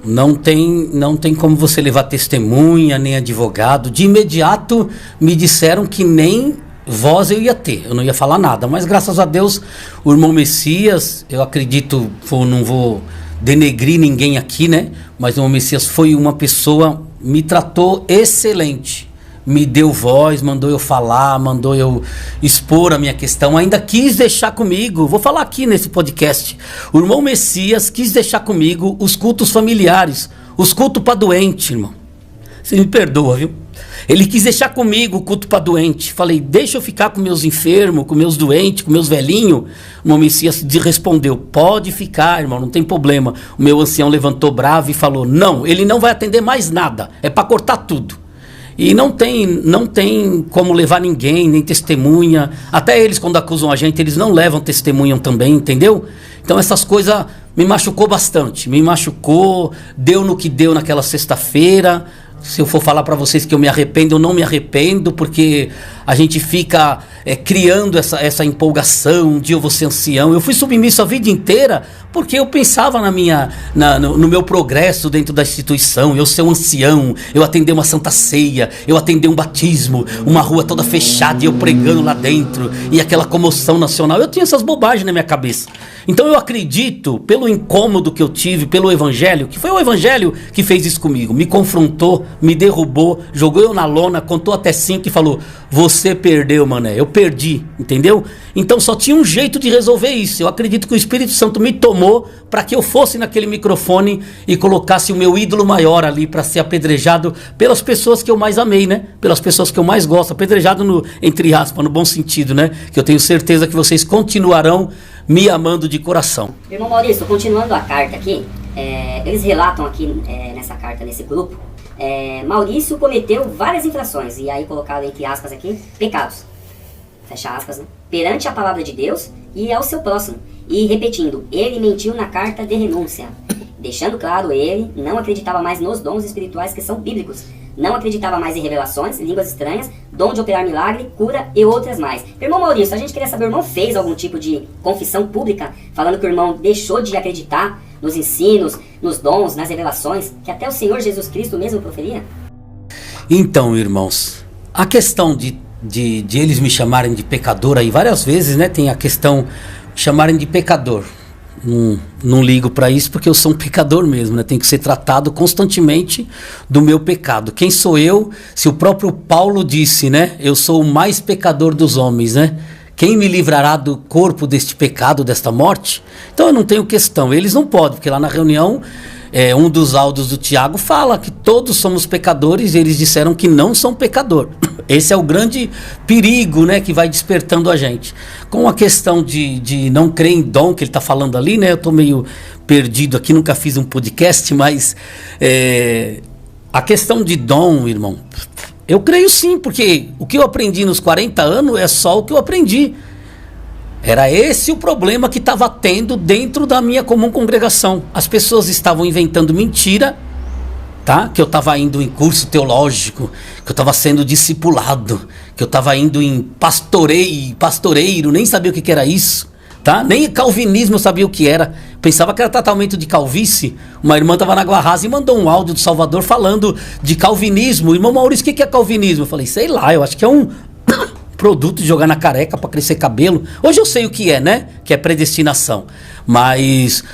não tem como você levar testemunha, nem advogado. De imediato me disseram que nem voz eu ia ter, eu não ia falar nada. Mas graças a Deus, o irmão Messias, eu acredito, não vou denegrir ninguém aqui, né? Mas o irmão Messias foi uma pessoa, me tratou excelente. Me deu voz, mandou eu falar, mandou eu expor a minha questão, ainda quis deixar comigo, vou falar aqui nesse podcast, o irmão Messias quis deixar comigo os cultos familiares, os cultos para doente, irmão. Você me perdoa, viu? Ele quis deixar comigo o culto para doente. Falei, deixa eu ficar com meus enfermos, com meus doentes, com meus velhinhos. O irmão Messias respondeu, pode ficar, irmão, não tem problema. O meu ancião levantou bravo e falou, não, ele não vai atender mais nada, é para cortar tudo. E não tem como levar ninguém, nem testemunha. Até eles, quando acusam a gente, eles não levam testemunha também, entendeu? Então essas coisas me machucou bastante. Me machucou, deu no que deu naquela sexta-feira. Se eu for falar para vocês que eu me arrependo, eu não me arrependo, porque a gente fica criando essa empolgação, um dia eu vou ser ancião. Eu fui submisso a vida inteira porque eu pensava no meu progresso dentro da instituição, eu ser um ancião, eu atender uma santa ceia, eu atender um batismo, uma rua toda fechada e eu pregando lá dentro, e aquela comoção nacional. Eu tinha essas bobagens na minha cabeça. Então eu acredito, pelo incômodo que eu tive, pelo evangelho, que foi o evangelho que fez isso comigo, me confrontou, me derrubou, jogou eu na lona, contou até 5 e falou, você perdeu, mané, eu perdi, entendeu? Então só tinha um jeito de resolver isso. Eu acredito que o Espírito Santo me tomou para que eu fosse naquele microfone e colocasse o meu ídolo maior ali para ser apedrejado pelas pessoas que eu mais amei, né? Pelas pessoas que eu mais gosto, apedrejado entre aspas, no bom sentido, né? Que eu tenho certeza que vocês continuarão me amando de coração. Irmão Maurício, continuando a carta aqui, eles relatam aqui nessa carta, nesse grupo, Maurício cometeu várias infrações, e aí colocado entre aspas aqui, pecados, fecha aspas, né? Perante a palavra de Deus e ao seu próximo. E repetindo, ele mentiu na carta de renúncia, deixando claro, ele não acreditava mais nos dons espirituais que são bíblicos, não acreditava mais em revelações, línguas estranhas, dom de operar milagre, cura e outras mais. Irmão Maurício, a gente queria saber, o irmão fez algum tipo de confissão pública, falando que o irmão deixou de acreditar nos ensinos, nos dons, nas revelações, que até o Senhor Jesus Cristo mesmo proferia? Então, irmãos, a questão de eles me chamarem de pecador aí várias vezes, né? Tem a questão de chamarem de pecador. não ligo para isso porque eu sou um pecador mesmo, né? Tenho que ser tratado constantemente do meu pecado. Quem sou eu? Se o próprio Paulo disse, né? Eu sou o mais pecador dos homens, né? Quem me livrará do corpo deste pecado, desta morte? Então eu não tenho questão. Eles não podem, porque lá na reunião, um dos áudios do Tiago fala que todos somos pecadores e eles disseram que não são pecador. Esse é o grande perigo, né, que vai despertando a gente. Com a questão de não crer em dom que ele está falando ali, né? Eu estou meio perdido aqui, nunca fiz um podcast, mas a questão de dom, irmão, eu creio sim, porque o que eu aprendi nos 40 anos é só o que eu aprendi. Era esse o problema que estava tendo dentro da minha comum congregação. As pessoas estavam inventando mentira, tá? Que eu estava indo em curso teológico, que eu estava sendo discipulado, que eu estava indo em pastoreiro, nem sabia o que era isso, tá? Nem calvinismo eu sabia o que era. Pensava que era tratamento de calvície. Uma irmã estava na Água Rasa e mandou um áudio do Salvador falando de calvinismo. Irmão Maurício, o que é calvinismo? Eu falei, sei lá, eu acho que é um produto de jogar na careca para crescer cabelo. Hoje eu sei o que é, né? Que é predestinação. Mas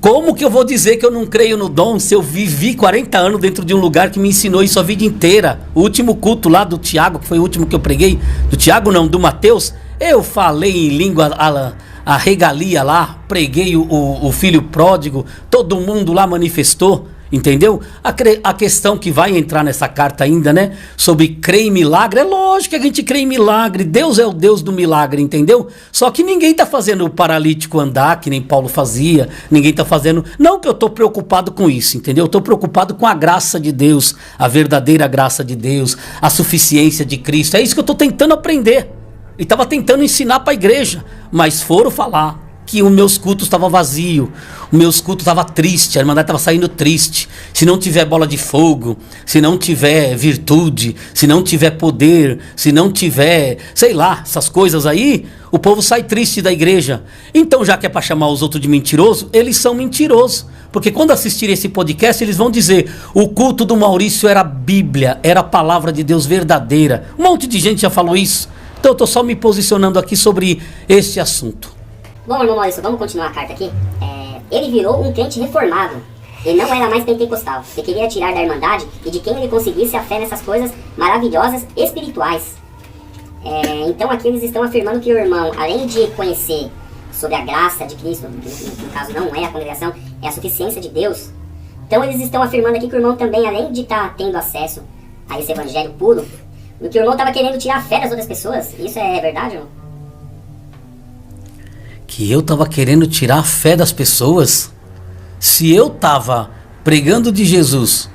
como que eu vou dizer que eu não creio no dom se eu vivi 40 anos dentro de um lugar que me ensinou isso a vida inteira? O último culto lá do Tiago, que foi o último que eu preguei, do Tiago não, do Mateus, eu falei em língua a regalia lá, preguei o filho pródigo, todo mundo lá manifestou. Entendeu? A questão que vai entrar nessa carta ainda, né? Sobre crer em milagre, é lógico que a gente crê em milagre. Deus é o Deus do milagre, entendeu? Só que ninguém tá fazendo o paralítico andar, que nem Paulo fazia. Ninguém tá fazendo... Não que eu tô preocupado com isso, entendeu? Eu tô preocupado com a graça de Deus, a verdadeira graça de Deus, a suficiência de Cristo. É isso que eu tô tentando aprender. E tava tentando ensinar pra igreja. Mas foram falar que os meus cultos estavam vazios, os meus cultos estavam tristes, a Irmandade estava saindo triste. Se não tiver bola de fogo, se não tiver virtude, se não tiver poder, se não tiver, sei lá, essas coisas aí, o povo sai triste da igreja. Então, já que é para chamar os outros de mentiroso, eles são mentirosos. Porque quando assistirem esse podcast, eles vão dizer, o culto do Maurício era a Bíblia, era a palavra de Deus verdadeira. Um monte de gente já falou isso. Então eu estou só me posicionando aqui sobre esse assunto. Bom, irmão Maurício, vamos continuar a carta aqui. Ele virou um crente reformado. Ele não era mais pentecostal. Ele queria tirar da Irmandade e de quem ele conseguisse a fé nessas coisas maravilhosas espirituais. Então aqui eles estão afirmando que o irmão, além de conhecer sobre a graça de Cristo, que no caso não é a congregação, é a suficiência de Deus. Então eles estão afirmando aqui que o irmão também, além de estar tendo acesso a esse evangelho puro, que o irmão estava querendo tirar a fé das outras pessoas. Isso é verdade, irmão? Que eu estava querendo tirar a fé das pessoas? Se eu estava pregando de Jesus,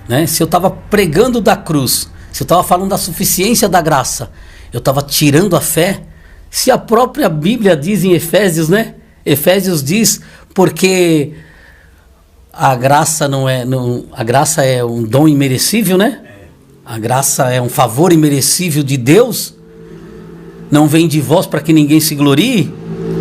né? Se eu estava pregando da cruz, se eu estava falando da suficiência da graça, eu estava tirando a fé? Se a própria Bíblia diz em Efésios, né? Efésios diz, porque a graça a graça é um dom imerecível, né? A graça é um favor imerecível de Deus. Não vem de vós para que ninguém se glorie.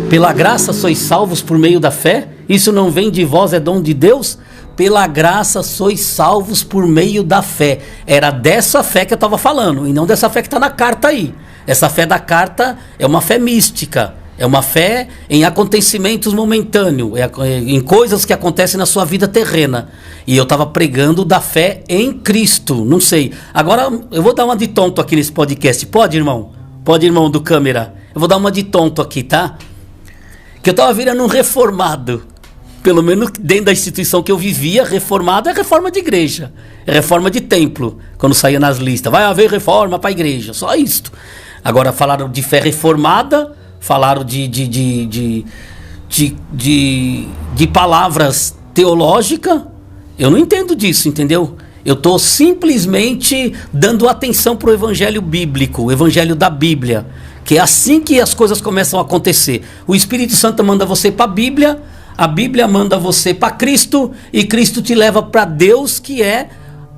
Pela graça sois salvos por meio da fé. Isso não vem de vós, é dom de Deus. Pela graça sois salvos por meio da fé. Era dessa fé que eu estava falando, e não dessa fé que está na carta aí. Essa fé da carta é uma fé mística. É uma fé em acontecimentos momentâneos, em coisas que acontecem na sua vida terrena. E eu estava pregando da fé em Cristo. Não sei. Agora eu vou dar uma de tonto aqui nesse podcast. Pode, irmão? Pode, irmão do câmera? Eu vou dar uma de tonto aqui, tá? Que eu estava virando um reformado. Pelo menos dentro da instituição que eu vivia, reformado é reforma de igreja. É reforma de templo. Quando saía nas listas. Vai haver reforma para a igreja. Só isto. Agora falaram de fé reformada. Falaram de palavras teológicas. Eu não entendo disso, entendeu? Eu estou simplesmente dando atenção para o evangelho bíblico. O evangelho da Bíblia. Que é assim que as coisas começam a acontecer. O Espírito Santo manda você para a Bíblia manda você para Cristo, e Cristo te leva para Deus, que é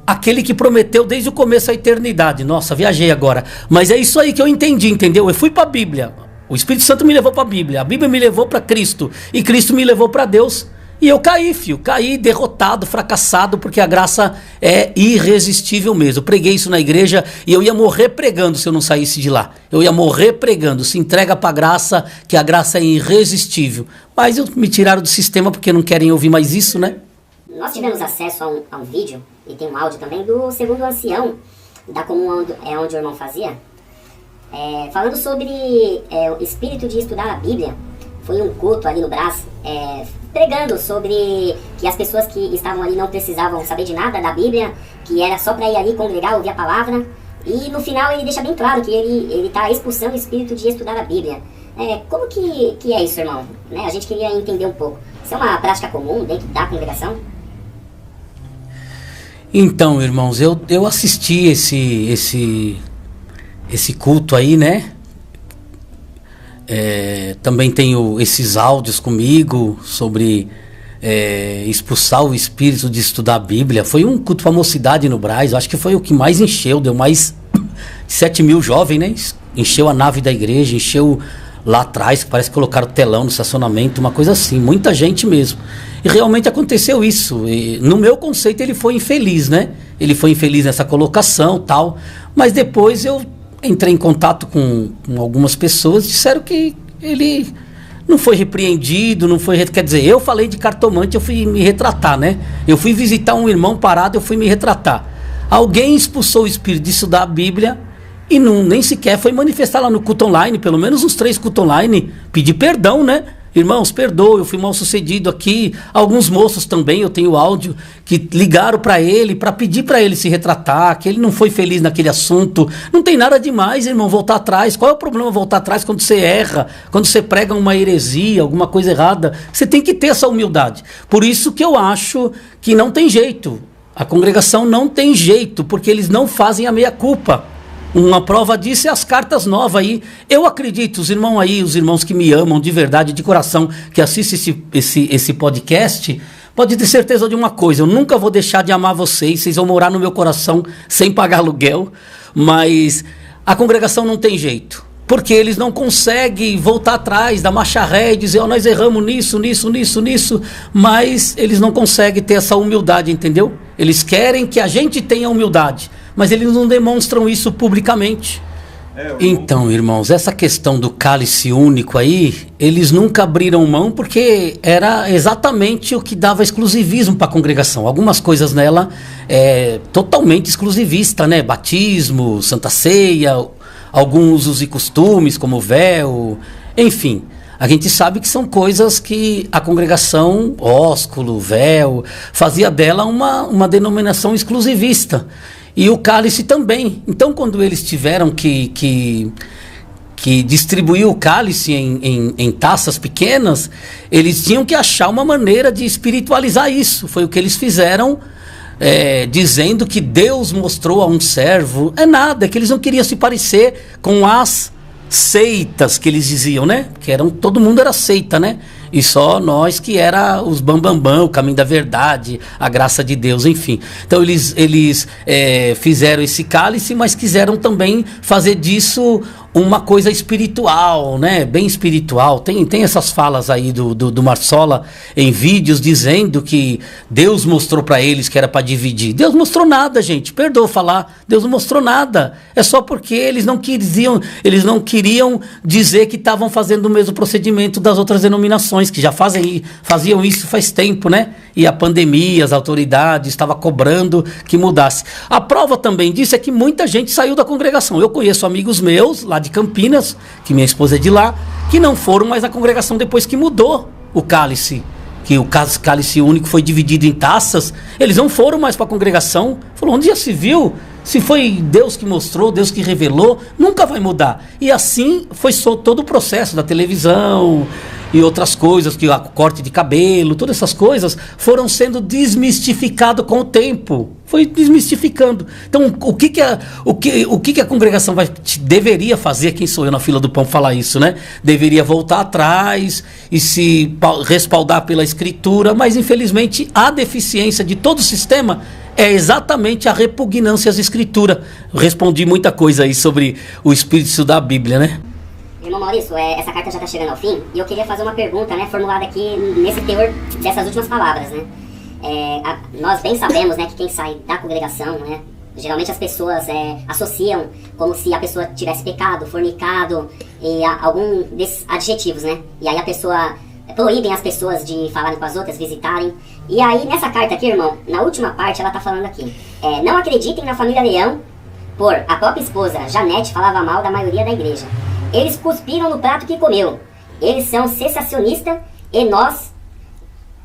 aquele que prometeu desde o começo a eternidade. Nossa, viajei agora. Mas é isso aí que eu entendi, entendeu? Eu fui para a Bíblia. O Espírito Santo me levou para a Bíblia me levou para Cristo, e Cristo me levou para Deus. E eu caí derrotado, fracassado, porque a graça é irresistível mesmo. Eu preguei isso na igreja e eu ia morrer pregando se eu não saísse de lá. Eu ia morrer pregando, se entrega pra graça, que a graça é irresistível. Mas me tiraram do sistema porque não querem ouvir mais isso, né? Nós tivemos acesso a um vídeo, e tem um áudio também, do segundo ancião da comum onde o irmão fazia, falando sobre o espírito de estudar a Bíblia. Foi um culto ali no Brás, pregando sobre que as pessoas que estavam ali não precisavam saber de nada da Bíblia, que era só para ir ali congregar, ouvir a palavra. E no final ele deixa bem claro que ele está expulsando o espírito de estudar a Bíblia. Como que é isso, irmão? Né? A gente queria entender um pouco. Isso é uma prática comum dentro da congregação? Então, irmãos, eu assisti esse culto aí, né? Também tenho esses áudios comigo sobre expulsar o espírito de estudar a Bíblia. Foi um culto para a mocidade no Brás, acho que foi o que mais encheu, deu mais de 7 mil jovens, né? Encheu a nave da igreja, encheu lá atrás, que parece que colocaram telão no estacionamento, uma coisa assim, muita gente mesmo. E realmente aconteceu isso. E, no meu conceito, ele foi infeliz, né? Ele foi infeliz nessa colocação, tal. Mas depois eu entrei em contato com algumas pessoas, disseram que ele não foi repreendido, não foi... Quer dizer, eu falei de cartomante, eu fui me retratar, né? Eu fui visitar um irmão parado, eu fui me retratar. Alguém expulsou o espírito de estudar a Bíblia e nem sequer foi manifestar lá no culto online, pelo menos uns 3 cultos online, pedir perdão, né? Irmãos, perdoe, eu fui mal sucedido aqui. Alguns moços também, eu tenho áudio, que ligaram para ele, para pedir para ele se retratar, que ele não foi feliz naquele assunto. Não tem nada demais, irmão, voltar atrás. Qual é o problema voltar atrás quando você erra, quando você prega uma heresia, alguma coisa errada? Você tem que ter essa humildade. Por isso que eu acho que não tem jeito. A congregação não tem jeito, porque eles não fazem a meia-culpa. Uma prova disso é as cartas novas aí. Eu acredito, os irmãos aí, os irmãos que me amam de verdade, de coração, que assistem esse podcast, pode ter certeza de uma coisa: eu nunca vou deixar de amar vocês vão morar no meu coração sem pagar aluguel, mas a congregação não tem jeito. Porque eles não conseguem voltar atrás da marcha ré e dizer, nós erramos nisso, mas eles não conseguem ter essa humildade, entendeu? Eles querem que a gente tenha humildade, mas eles não demonstram isso publicamente. Então, irmãos, essa questão do cálice único aí, eles nunca abriram mão porque era exatamente o que dava exclusivismo para a congregação. Algumas coisas nela totalmente exclusivista, né? Batismo, Santa Ceia, alguns usos e costumes, como véu, enfim. A gente sabe que são coisas que a congregação, ósculo, véu, fazia dela uma denominação exclusivista. E o cálice também. Então, quando eles tiveram que distribuir o cálice em taças pequenas, eles tinham que achar uma maneira de espiritualizar isso. Foi o que eles fizeram, dizendo que Deus mostrou a um servo. É nada, é que eles não queriam se parecer com as seitas que eles diziam, né? Que todo mundo era seita, né? E só nós que era os bambambam, o caminho da verdade, a graça de Deus, enfim. Então eles fizeram esse cálice, mas quiseram também fazer disso uma coisa espiritual, né? Bem espiritual. Tem essas falas aí do Marsola em vídeos dizendo que Deus mostrou para eles que era para dividir. Deus mostrou nada, gente. Perdoa falar. Deus não mostrou nada. É só porque eles não queriam dizer que estavam fazendo o mesmo procedimento das outras denominações, que já faziam isso faz tempo, né? E a pandemia, as autoridades estavam cobrando que mudasse. A prova também disso é que muita gente saiu da congregação. Eu conheço amigos meus lá de Campinas, que minha esposa é de lá, que não foram mais à congregação depois que mudou o cálice, que o cálice único foi dividido em taças. Eles não foram mais para a congregação. Falou, onde já se viu? Se foi Deus que mostrou, Deus que revelou, nunca vai mudar. E assim foi todo o processo da televisão e outras coisas, que o corte de cabelo, todas essas coisas foram sendo desmistificadas com o tempo. Foi desmistificando. Então, o que a congregação deveria fazer? Quem sou eu na fila do pão falar isso, né? Deveria voltar atrás e se respaldar pela Escritura, mas infelizmente a deficiência de todo o sistema é exatamente a repugnância às Escrituras. Respondi muita coisa aí sobre o espírito da Bíblia, né? Irmão Maurício, essa carta já está chegando ao fim e eu queria fazer uma pergunta, né, formulada aqui nesse teor dessas últimas palavras, né? Nós bem sabemos, né, que quem sai da congregação, né, geralmente as pessoas associam como se a pessoa tivesse pecado, fornicado e algum desses adjetivos, né? E aí a pessoa proíbem as pessoas de falarem com as outras, visitarem. E aí nessa carta aqui, irmão, na última parte ela tá falando aqui: não acreditem na família Leão, por a própria esposa Janete falava mal da maioria da igreja. Eles cuspiram no prato que comeu. Eles são cessacionistas e nós,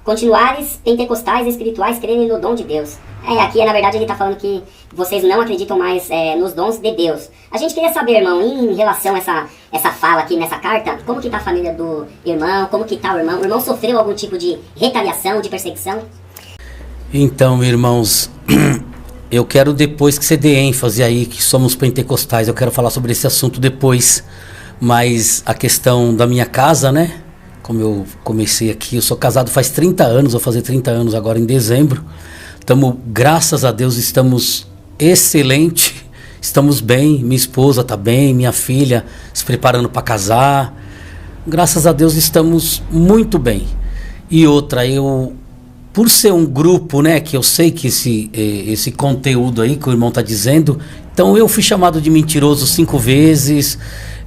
continuares pentecostais espirituais, crerem no dom de Deus. Aqui na verdade ele está falando que vocês não acreditam mais nos dons de Deus. A gente queria saber, irmão, em relação a essa fala aqui nessa carta, como que está a família do irmão, como que está o irmão? O irmão sofreu algum tipo de retaliação, de perseguição? Então, irmãos, eu quero depois que você dê ênfase aí, que somos pentecostais, eu quero falar sobre esse assunto depois. Mas a questão da minha casa, né? Como eu comecei aqui, eu sou casado faz 30 anos, vou fazer 30 anos agora em dezembro. Graças a Deus, estamos excelente, estamos bem, minha esposa está bem, minha filha se preparando para casar. Graças a Deus estamos muito bem. E outra, por ser um grupo, né, que eu sei que esse conteúdo aí que o irmão está dizendo, então eu fui chamado de mentiroso 5 vezes,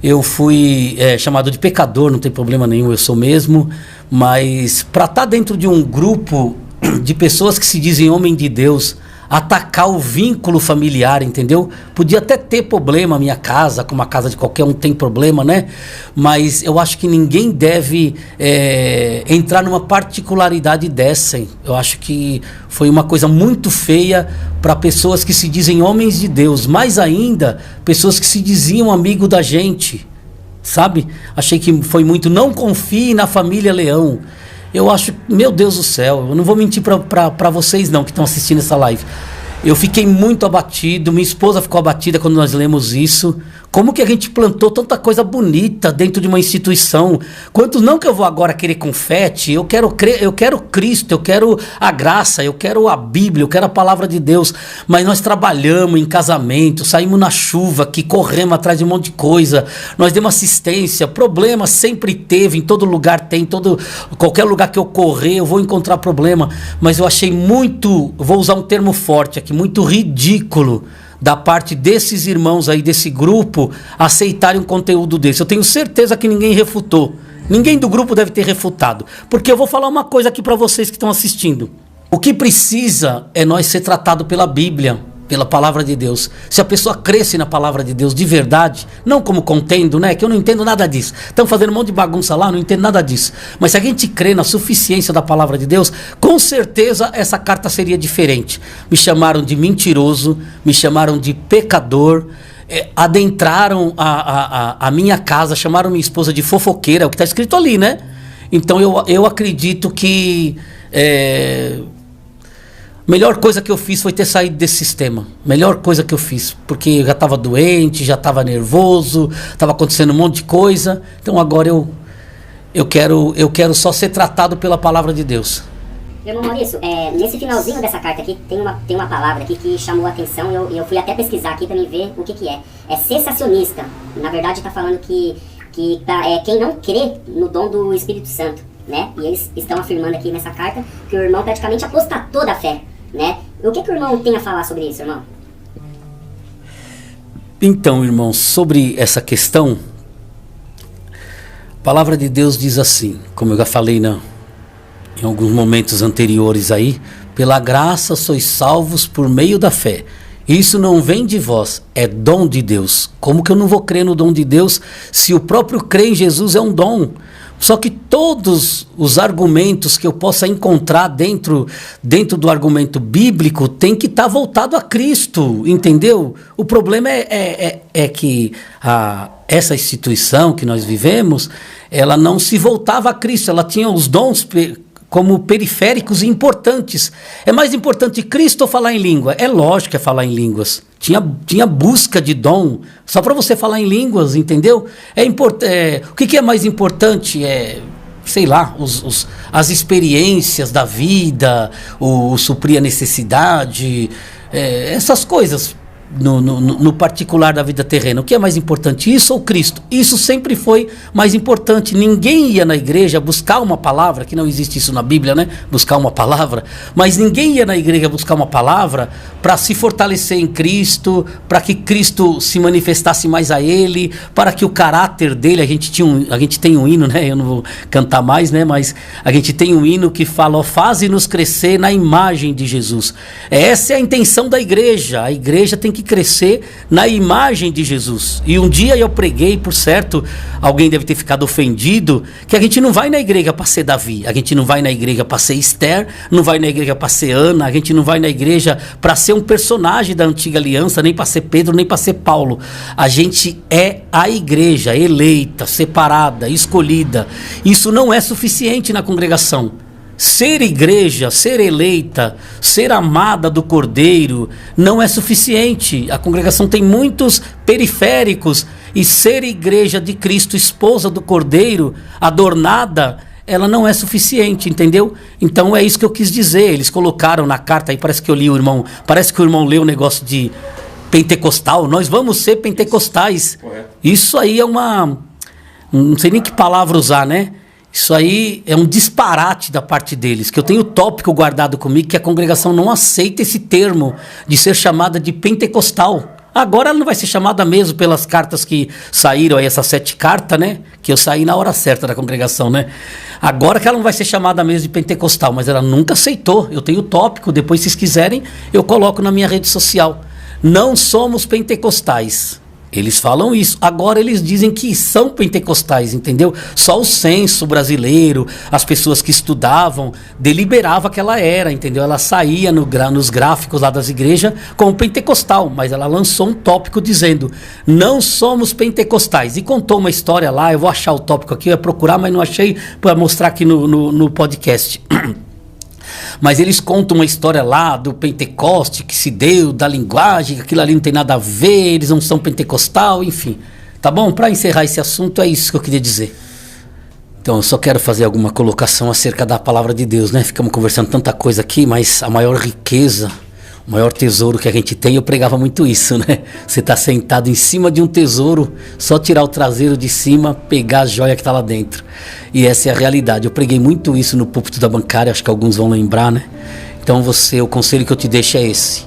eu fui chamado de pecador, não tem problema nenhum, eu sou mesmo, mas para estar dentro de um grupo de pessoas que se dizem homem de Deus, atacar o vínculo familiar, entendeu? Podia até ter problema a minha casa, como a casa de qualquer um tem problema, né? Mas eu acho que ninguém deve entrar numa particularidade dessa, hein? Eu acho que foi uma coisa muito feia para pessoas que se dizem homens de Deus, mais ainda, pessoas que se diziam amigo da gente, sabe? Achei que foi muito, não confie na família Leão. Eu acho, meu Deus do céu, eu não vou mentir para vocês não que estão assistindo essa live. Eu fiquei muito abatido, minha esposa ficou abatida quando nós lemos isso. Como que a gente plantou tanta coisa bonita dentro de uma instituição? Quantos não que eu vou agora querer confete? Eu quero Cristo, eu quero a graça, eu quero a Bíblia, eu quero a palavra de Deus. Mas nós trabalhamos em casamento, saímos na chuva, que corremos atrás de um monte de coisa. Nós demos assistência, problema sempre teve, em todo lugar tem, qualquer lugar que eu correr eu vou encontrar problema. Mas eu achei muito, vou usar um termo forte aqui, muito ridículo da parte desses irmãos aí, desse grupo, aceitarem um conteúdo desse. Eu tenho certeza que ninguém refutou. Ninguém do grupo deve ter refutado. Porque eu vou falar uma coisa aqui para vocês que estão assistindo. O que precisa é nós ser tratado pela Bíblia, pela palavra de Deus. Se a pessoa cresce na palavra de Deus de verdade, não como contendo, né? Que eu não entendo nada disso. Estão fazendo um monte de bagunça lá, eu não entendo nada disso. Mas se a gente crê na suficiência da palavra de Deus, com certeza essa carta seria diferente. Me chamaram de mentiroso, me chamaram de pecador, adentraram a minha casa, chamaram minha esposa de fofoqueira, é o que está escrito ali, né? Então eu acredito que melhor coisa que eu fiz foi ter saído desse sistema. Melhor coisa que eu fiz. Porque eu já estava doente, já estava nervoso, estava acontecendo um monte de coisa. Então agora eu quero só ser tratado pela palavra de Deus. Irmão Maurício, nesse finalzinho dessa carta aqui, tem uma palavra aqui que chamou a atenção. Eu fui até pesquisar aqui para me ver o que é. É cessacionista. Na verdade está falando que quem não crê no dom do Espírito Santo, né? E eles estão afirmando aqui nessa carta que o irmão praticamente apostatou da fé, né? O que o irmão tem a falar sobre isso, irmão? Então, irmão, sobre essa questão, a palavra de Deus diz assim, como eu já falei em alguns momentos anteriores aí: pela graça sois salvos por meio da fé. Isso não vem de vós, é dom de Deus. Como que eu não vou crer no dom de Deus se o próprio crer em Jesus é um dom? Só que todos os argumentos que eu possa encontrar dentro do argumento bíblico tem que estar voltado a Cristo, entendeu? O problema é que essa instituição que nós vivemos, ela não se voltava a Cristo, ela tinha os dons como periféricos e importantes. É mais importante Cristo ou falar em língua? É lógico que é falar em línguas. Tinha busca de dom, só para você falar em línguas, entendeu? O que é mais importante? Sei lá, as experiências da vida, o suprir a necessidade, essas coisas. no particular da vida terrena? O que é mais importante, isso ou Cristo? Isso sempre foi mais importante. Ninguém ia na igreja buscar uma palavra, que não existe isso na Bíblia, né? Buscar uma palavra, mas ninguém ia na igreja buscar uma palavra para se fortalecer em Cristo, para que Cristo se manifestasse mais a ele, para que o caráter dele, a gente tem um hino, né? Eu não vou cantar mais, né? Mas a gente tem um hino que fala, ó, faze-nos crescer na imagem de Jesus. Essa é a intenção da igreja. A igreja tem que crescer na imagem de Jesus. E um dia eu preguei, por certo, alguém deve ter ficado ofendido, que a gente não vai na igreja para ser Davi, a gente não vai na igreja para ser Esther, não vai na igreja para ser Ana, a gente não vai na igreja para ser um personagem da antiga aliança, nem para ser Pedro, nem para ser Paulo. A gente é a igreja eleita, separada, escolhida. Isso não é suficiente na congregação. Ser igreja, ser eleita, ser amada do Cordeiro não é suficiente. A congregação tem muitos periféricos, e ser igreja de Cristo, esposa do Cordeiro, adornada, ela não é suficiente, entendeu? Então é isso que eu quis dizer. Eles colocaram na carta, aí parece que eu li o irmão, parece que o irmão leu o negócio de pentecostal, nós vamos ser pentecostais. Correto. Isso aí é não sei nem que palavra usar, né? Isso aí é um disparate da parte deles, que eu tenho o tópico guardado comigo, que a congregação não aceita esse termo de ser chamada de pentecostal. Agora ela não vai ser chamada mesmo pelas cartas que saíram aí, essas 7 cartas, né? Que eu saí na hora certa da congregação, né? Agora que ela não vai ser chamada mesmo de pentecostal, mas ela nunca aceitou. Eu tenho o tópico, depois se vocês quiserem, eu coloco na minha rede social. Não somos pentecostais. Eles falam isso, agora eles dizem que são pentecostais, entendeu? Só o censo brasileiro, as pessoas que estudavam, deliberava que ela era, entendeu? Ela saía nos gráficos lá das igrejas como pentecostal, mas ela lançou um tópico dizendo, não somos pentecostais. E contou uma história lá, eu vou achar o tópico aqui, eu ia procurar, mas não achei para mostrar aqui no podcast. Mas eles contam uma história lá do Pentecoste que se deu, da linguagem, que aquilo ali não tem nada a ver, eles não são pentecostal, enfim. Tá bom? Para encerrar esse assunto, é isso que eu queria dizer. Então, eu só quero fazer alguma colocação acerca da palavra de Deus, né? Ficamos conversando tanta coisa aqui, mas a maior riqueza, o maior tesouro que a gente tem, eu pregava muito isso, né? Você tá sentado em cima de um tesouro, só tirar o traseiro de cima, pegar a joia que tá lá dentro. E essa é a realidade. Eu preguei muito isso no púlpito da bancária, acho que alguns vão lembrar, né? Então o conselho que eu te deixo é esse.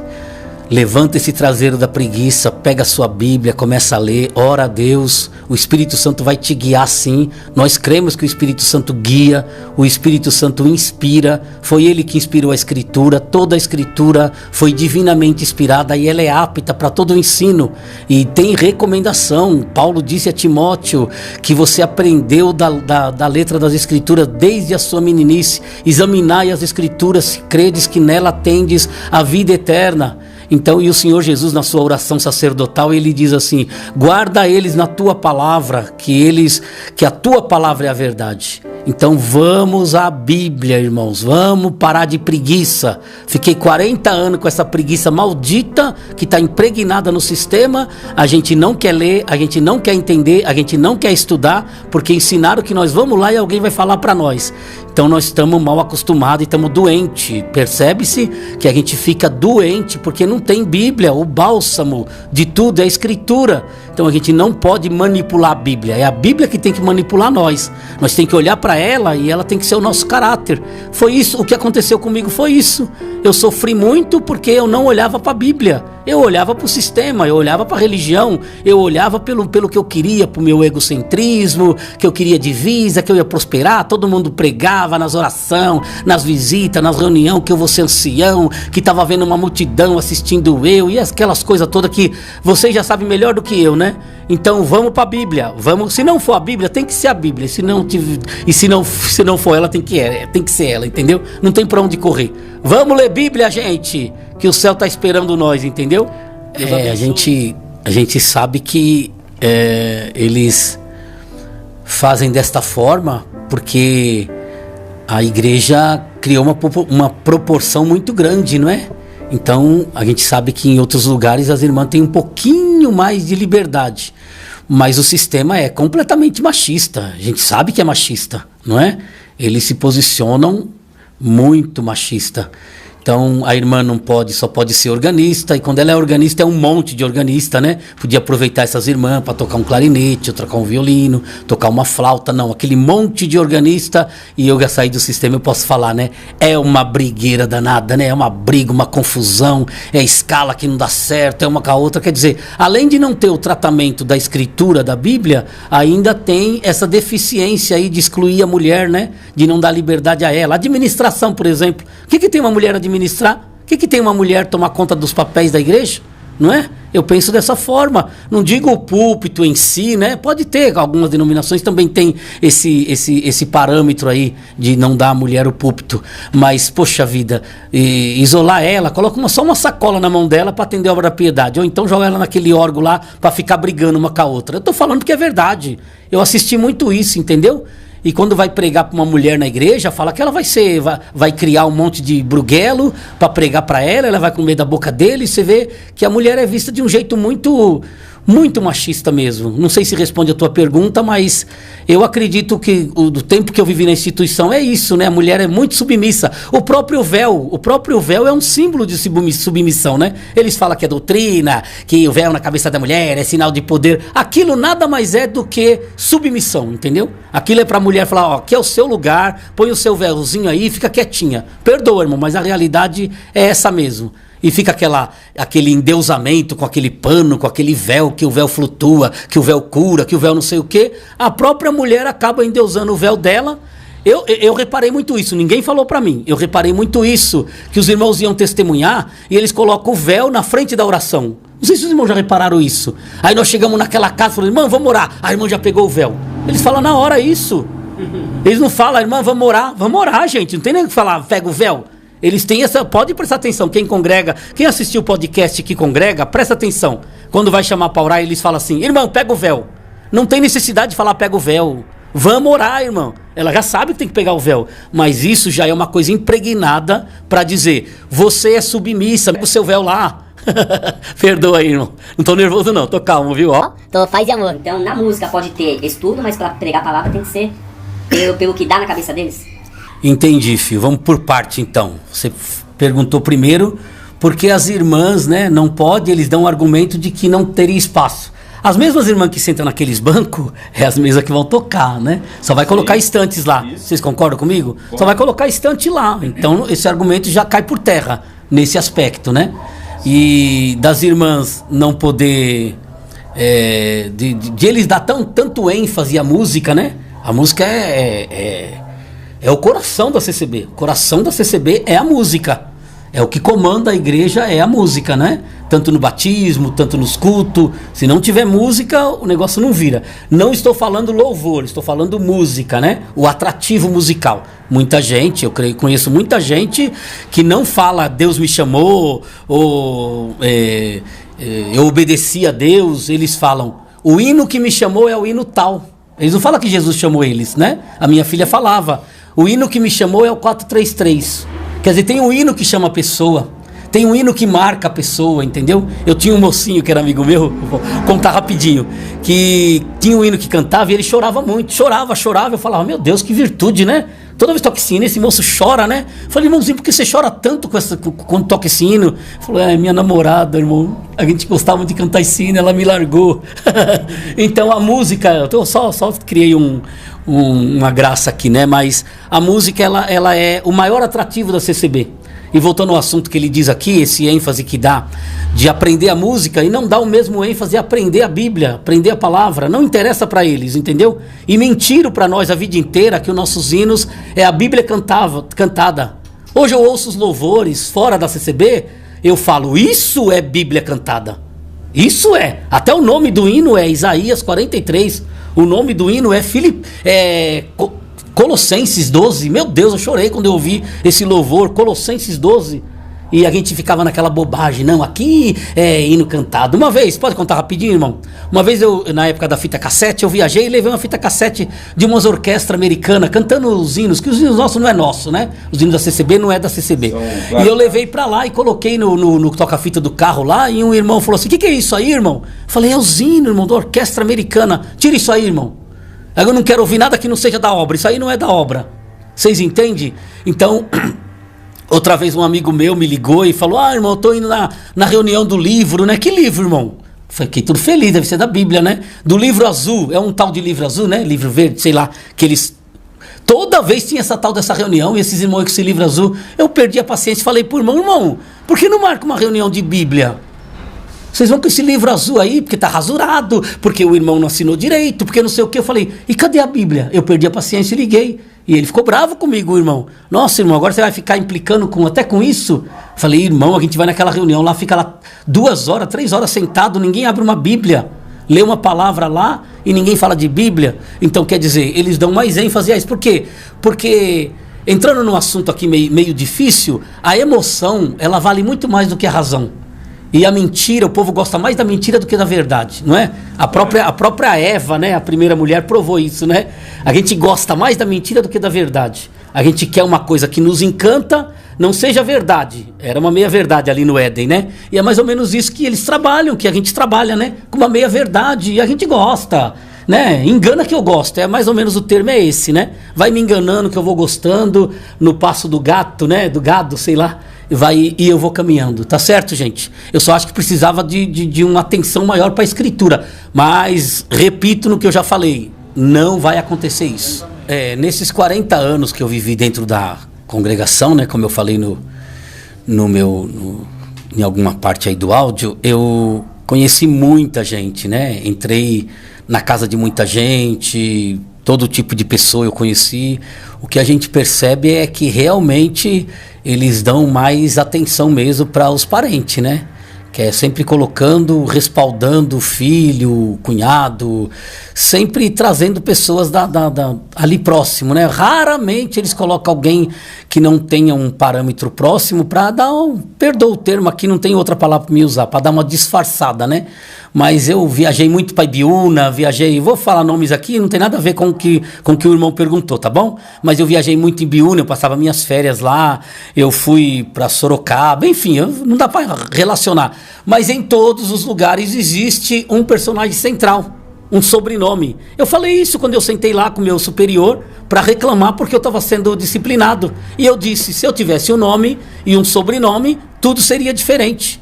Levanta esse traseiro da preguiça, pega a sua Bíblia, começa a ler, ora a Deus, o Espírito Santo vai te guiar sim. Nós cremos que o Espírito Santo guia, o Espírito Santo inspira, foi ele que inspirou a Escritura, toda a Escritura foi divinamente inspirada e ela é apta para todo o ensino e tem recomendação. Paulo disse a Timóteo que você aprendeu da letra das Escrituras desde a sua meninice, examinai as Escrituras se credes que nela tendes a vida eterna. Então, e o Senhor Jesus, na sua oração sacerdotal, ele diz assim, guarda eles na tua palavra, que a tua palavra é a verdade. Então vamos à Bíblia, irmãos, vamos parar de preguiça. Fiquei 40 anos com essa preguiça maldita que está impregnada no sistema. A gente não quer ler, a gente não quer entender, a gente não quer estudar, porque ensinaram que nós vamos lá e alguém vai falar para nós. Então nós estamos mal acostumados e estamos doentes. Percebe-se que a gente fica doente porque não tem Bíblia. O bálsamo de tudo é a Escritura. Então a gente não pode manipular a Bíblia. É a Bíblia que tem que manipular nós. Nós temos que olhar para ela e ela tem que ser o nosso caráter. Foi isso, o que aconteceu comigo foi isso. Eu sofri muito porque eu não olhava para a Bíblia. Eu olhava para o sistema, eu olhava para a religião, eu olhava pelo que eu queria, para o meu egocentrismo, que eu queria divisa, que eu ia prosperar. Todo mundo pregava nas orações, nas visitas, nas reuniões, que eu vou ser ancião, que estava vendo uma multidão assistindo eu, e aquelas coisas todas que vocês já sabem melhor do que eu, né? Então vamos para a Bíblia, vamos. Se não for a Bíblia, tem que ser a Bíblia. Se não for ela, tem que ser ela, entendeu? Não tem para onde correr. Vamos ler Bíblia, gente, que o céu está esperando nós, entendeu? A gente sabe que eles fazem desta forma porque a igreja criou uma proporção muito grande, não é? Então a gente sabe que em outros lugares as irmãs têm um pouquinho mais de liberdade, mas o sistema é completamente machista. A gente sabe que é machista, não é? Eles se posicionam muito machista. Então a irmã não pode, só pode ser organista, e quando ela é organista é um monte de organista, né? Podia aproveitar essas irmãs para tocar um clarinete, tocar um violino, tocar uma flauta, não, aquele monte de organista, e eu já saí do sistema, eu posso falar, né? É uma brigueira danada, né? É uma briga, uma confusão, é escala que não dá certo, é uma com a outra, quer dizer, além de não ter o tratamento da escritura da Bíblia, ainda tem essa deficiência aí de excluir a mulher, né? De não dar liberdade a ela. Administração, por exemplo. O que tem uma mulher administrar? O que tem uma mulher tomar conta dos papéis da igreja? Não é? Eu penso dessa forma. Não digo o púlpito em si, né? Pode ter, algumas denominações também tem esse parâmetro aí de não dar à mulher o púlpito. Mas, poxa vida, isolar ela, coloca só uma sacola na mão dela para atender a obra da piedade. Ou então joga ela naquele órgão lá para ficar brigando uma com a outra. Eu tô falando porque é verdade. Eu assisti muito isso, entendeu? E quando vai pregar para uma mulher na igreja, fala que ela vai criar um monte de bruguelo para pregar para ela vai comer da boca dele, e você vê que a mulher é vista de um jeito muito machista mesmo. Não sei se responde a tua pergunta, mas eu acredito que do tempo que eu vivi na instituição é isso, né? A mulher é muito submissa. O próprio véu é um símbolo de submissão, né? Eles falam que é doutrina, que o véu na cabeça da mulher é sinal de poder. Aquilo nada mais é do que submissão, entendeu? Aquilo é pra mulher falar, ó, aqui é o seu lugar, põe o seu véuzinho aí e fica quietinha. Perdoa, irmão, mas a realidade é essa mesmo. E fica aquele endeusamento com aquele pano, com aquele véu, que o véu flutua, que o véu cura, que o véu não sei o quê. A própria mulher acaba endeusando o véu dela. Eu reparei muito isso, ninguém falou pra mim. Eu reparei muito isso, que os irmãos iam testemunhar e eles colocam o véu na frente da oração. Não sei se os irmãos já repararam isso. Aí nós chegamos naquela casa e falamos, irmã, vamos orar. A irmã já pegou o véu. Eles falam na hora isso. Eles não falam, irmã, vamos orar, gente. Não tem nem o que falar, pega o véu. Eles têm essa... Pode prestar atenção, quem congrega, quem assistiu o podcast que congrega, presta atenção. Quando vai chamar para orar, eles falam assim, irmão, pega o véu. Não tem necessidade de falar, pega o véu. Vamos orar, irmão. Ela já sabe que tem que pegar o véu. Mas isso já é uma coisa impregnada para dizer, você é submissa, pega o seu véu lá. Perdoa aí, irmão. Não tô nervoso não, tô calmo, viu? Ó. Tô paz e amor. Então na música pode ter estudo, mas para pregar a palavra tem que ser pelo que dá na cabeça deles. Entendi, filho. Vamos por parte, então. Você perguntou primeiro porque as irmãs, né, não podem, eles dão um argumento de que não teria espaço. As mesmas irmãs que sentam naqueles bancos, é as mesmas que vão tocar, né? Só vai colocar estantes lá. Vocês concordam comigo? Só vai colocar estante lá. Então, esse argumento já cai por terra, nesse aspecto, né? E das irmãs não poder... de eles dar tanto ênfase à música, né? A música é o coração da CCB. O coração da CCB é a música. É o que comanda a igreja, é a música, né? Tanto no batismo, tanto nos cultos. Se não tiver música, o negócio não vira. Não estou falando louvor, estou falando música, né? O atrativo musical. Muita gente, conheço muita gente que não fala Deus me chamou, ou eu obedeci a Deus. Eles falam, o hino que me chamou é o hino tal. Eles não falam que Jesus chamou eles, né? A minha filha falava, o hino que me chamou é o 433. Quer dizer, tem um hino que chama a pessoa, tem um hino que marca a pessoa, entendeu? Eu tinha um mocinho que era amigo meu, vou contar rapidinho, que tinha um hino que cantava e ele chorava muito, chorava, eu falava, meu Deus, que virtude, né? Toda vez que toca esse hino, esse moço chora, né? Eu falei, irmãozinho, por que você chora tanto quando toca esse hino? Ele falou, minha namorada, irmão, a gente gostava muito de cantar esse hino, ela me largou. Então a música, eu só criei uma graça aqui, né? Mas a música, ela é o maior atrativo da CCB. E voltando ao assunto que ele diz aqui, esse ênfase que dá de aprender a música, e não dá o mesmo ênfase de aprender a Bíblia, aprender a palavra, não interessa para eles, entendeu? E mentiram para nós a vida inteira que os nossos hinos é a Bíblia cantada. Hoje eu ouço os louvores fora da CCB, eu falo, isso é Bíblia cantada. Isso é. Até o nome do hino é Isaías 43. O nome do hino é Colossenses 12. Meu Deus, eu chorei quando eu ouvi esse louvor, Colossenses 12. E a gente ficava naquela bobagem. Não, aqui é hino cantado. Uma vez, pode contar rapidinho, irmão? Uma vez na época da fita cassete, eu viajei e levei uma fita cassete de umas orquestras americanas cantando os hinos, que os hinos nossos não é nosso, né? Os hinos da CCB não é da CCB. E eu levei pra lá e coloquei no toca-fita do carro lá, e um irmão falou assim, o que é isso aí, irmão? Eu falei, é os hinos, irmão, da orquestra americana. Tira isso aí, irmão. Eu não quero ouvir nada que não seja da obra. Isso aí não é da obra. Vocês entendem? Então, Outra vez um amigo meu me ligou e falou: ah, irmão, eu tô indo na reunião do livro, né? Que livro, irmão? Fiquei tudo feliz, deve ser da Bíblia, né? Do livro azul, é um tal de livro azul, né? Livro verde, sei lá, que eles... Toda vez tinha essa tal dessa reunião e esses irmãos com esse livro azul, eu perdi a paciência e falei pro irmão, por que não marca uma reunião de Bíblia? Vocês vão com esse livro azul aí, porque tá rasurado, porque o irmão não assinou direito, porque não sei o que. Eu falei, e cadê a Bíblia? Eu perdi a paciência e liguei. E ele ficou bravo comigo, o irmão. Nossa, irmão, agora você vai ficar implicando até com isso? Falei, irmão, a gente vai naquela reunião lá, fica lá 2 horas, 3 horas sentado, ninguém abre uma Bíblia, lê uma palavra lá e ninguém fala de Bíblia. Então, quer dizer, eles dão mais ênfase a isso. Por quê? Porque, entrando num assunto aqui meio difícil, a emoção, ela vale muito mais do que a razão. E a mentira, o povo gosta mais da mentira do que da verdade, não é? A própria Eva, né, a primeira mulher, provou isso, né? A gente gosta mais da mentira do que da verdade. A gente quer uma coisa que nos encanta, não seja verdade. Era uma meia-verdade ali no Éden, né? E é mais ou menos isso que eles trabalham, que a gente trabalha, né? Com uma meia-verdade, e a gente gosta, né? Engana que eu gosto, é mais ou menos o termo é esse, né? Vai me enganando que eu vou gostando, no passo do gato, né? Do gado, sei lá. E eu vou caminhando, tá certo, gente? Eu só acho que precisava de uma atenção maior para a escritura. Mas, repito no que eu já falei, não vai acontecer isso. Nesses 40 anos que eu vivi dentro da congregação, né? Como eu falei em alguma parte aí do áudio, eu conheci muita gente, né? Entrei na casa de muita gente, todo tipo de pessoa eu conheci. O que a gente percebe é que realmente eles dão mais atenção mesmo para os parentes, né? Que é sempre colocando, respaldando o filho, o cunhado, sempre trazendo pessoas ali próximo, né? Raramente eles colocam alguém que não tenha um parâmetro próximo para dar perdoa o termo aqui, não tem outra palavra para me usar, para dar uma disfarçada, né? Mas eu viajei muito para Ibiúna, vou falar nomes aqui, não tem nada a ver com o que o irmão perguntou, tá bom? Mas eu viajei muito em Ibiúna, eu passava minhas férias lá, eu fui para Sorocaba, enfim, não dá para relacionar. Mas em todos os lugares existe um personagem central, um sobrenome. Eu falei isso quando eu sentei lá com o meu superior para reclamar porque eu estava sendo disciplinado. E eu disse, se eu tivesse um nome e um sobrenome, tudo seria diferente.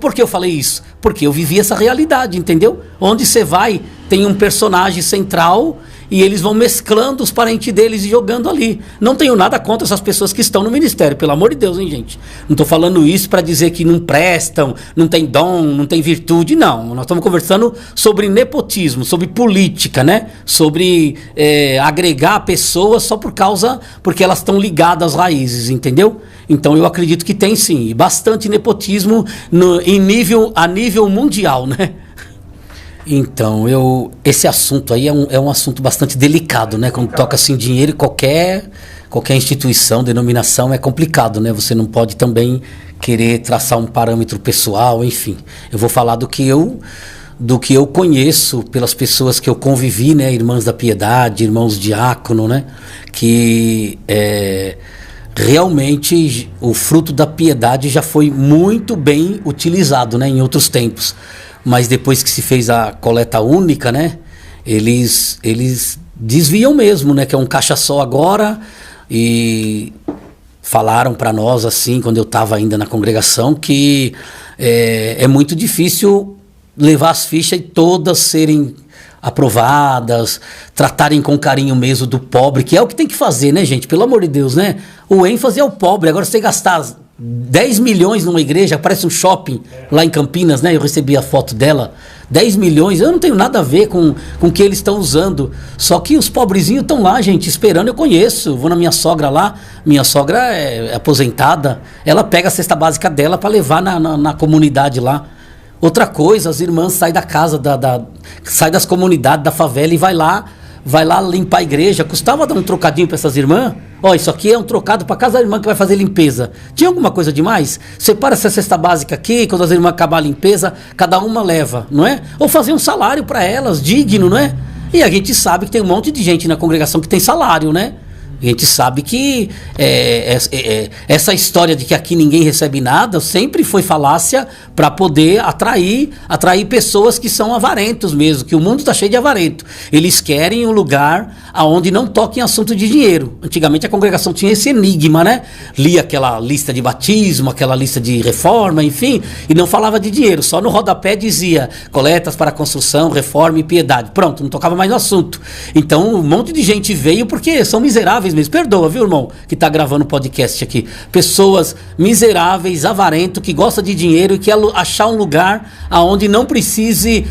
Por que eu falei isso? Porque eu vivi essa realidade, entendeu? Onde você vai, tem um personagem central e eles vão mesclando os parentes deles e jogando ali. Não tenho nada contra essas pessoas que estão no ministério, pelo amor de Deus, hein, gente? Não estou falando isso para dizer que não prestam, não tem dom, não tem virtude, não. Nós estamos conversando sobre nepotismo, sobre política, né? Sobre agregar pessoas só porque elas estão ligadas às raízes, entendeu? Então eu acredito que tem sim, bastante nepotismo a nível mundial, né? Então, esse assunto aí é um assunto bastante delicado, né? Quando toca assim dinheiro, qualquer instituição, denominação é complicado, né? Você não pode também querer traçar um parâmetro pessoal, enfim. Eu vou falar do que eu conheço pelas pessoas que eu convivi, né? Irmãs da Piedade, irmãos diácono, né? Que realmente o fruto da piedade já foi muito bem utilizado, né? Em outros tempos. Mas depois que se fez a coleta única, né, eles desviam mesmo, né, que é um caixa só agora, e falaram para nós assim, quando eu estava ainda na congregação, que é muito difícil levar as fichas e todas serem aprovadas, tratarem com carinho mesmo do pobre, que é o que tem que fazer, né, gente, pelo amor de Deus, né, o ênfase é o pobre. Agora você gastar 10 milhões numa igreja, parece um shopping lá em Campinas, né? Eu recebi a foto dela, 10 milhões, eu não tenho nada a ver com o que eles estão usando, só que os pobrezinhos estão lá, gente, esperando. Eu conheço, vou na minha sogra lá, minha sogra é aposentada, ela pega a cesta básica dela para levar na comunidade lá. Outra coisa, as irmãs saem da casa, saem das comunidades, da favela e vai lá limpar a igreja. Custava dar um trocadinho para essas irmãs? Ó, isso aqui é um trocado para casa da irmã que vai fazer limpeza. Tinha alguma coisa demais? Separa essa cesta básica aqui, quando as irmãs acabar a limpeza, cada uma leva, não é? Ou fazer um salário para elas, digno, não é? E a gente sabe que tem um monte de gente na congregação que tem salário, né? A gente sabe que essa história de que aqui ninguém recebe nada sempre foi falácia para poder atrair pessoas que são avarentos mesmo, que o mundo está cheio de avarento. Eles querem um lugar onde não toquem assunto de dinheiro. Antigamente a congregação tinha esse enigma, né? Lia aquela lista de batismo, aquela lista de reforma, enfim, e não falava de dinheiro. Só no rodapé dizia coletas para construção, reforma e piedade. Pronto, não tocava mais no assunto. Então um monte de gente veio porque são miseráveis mesmo. Perdoa, viu, irmão, que tá gravando o podcast aqui. Pessoas miseráveis, avarento, que gosta de dinheiro e quer achar um lugar aonde não precise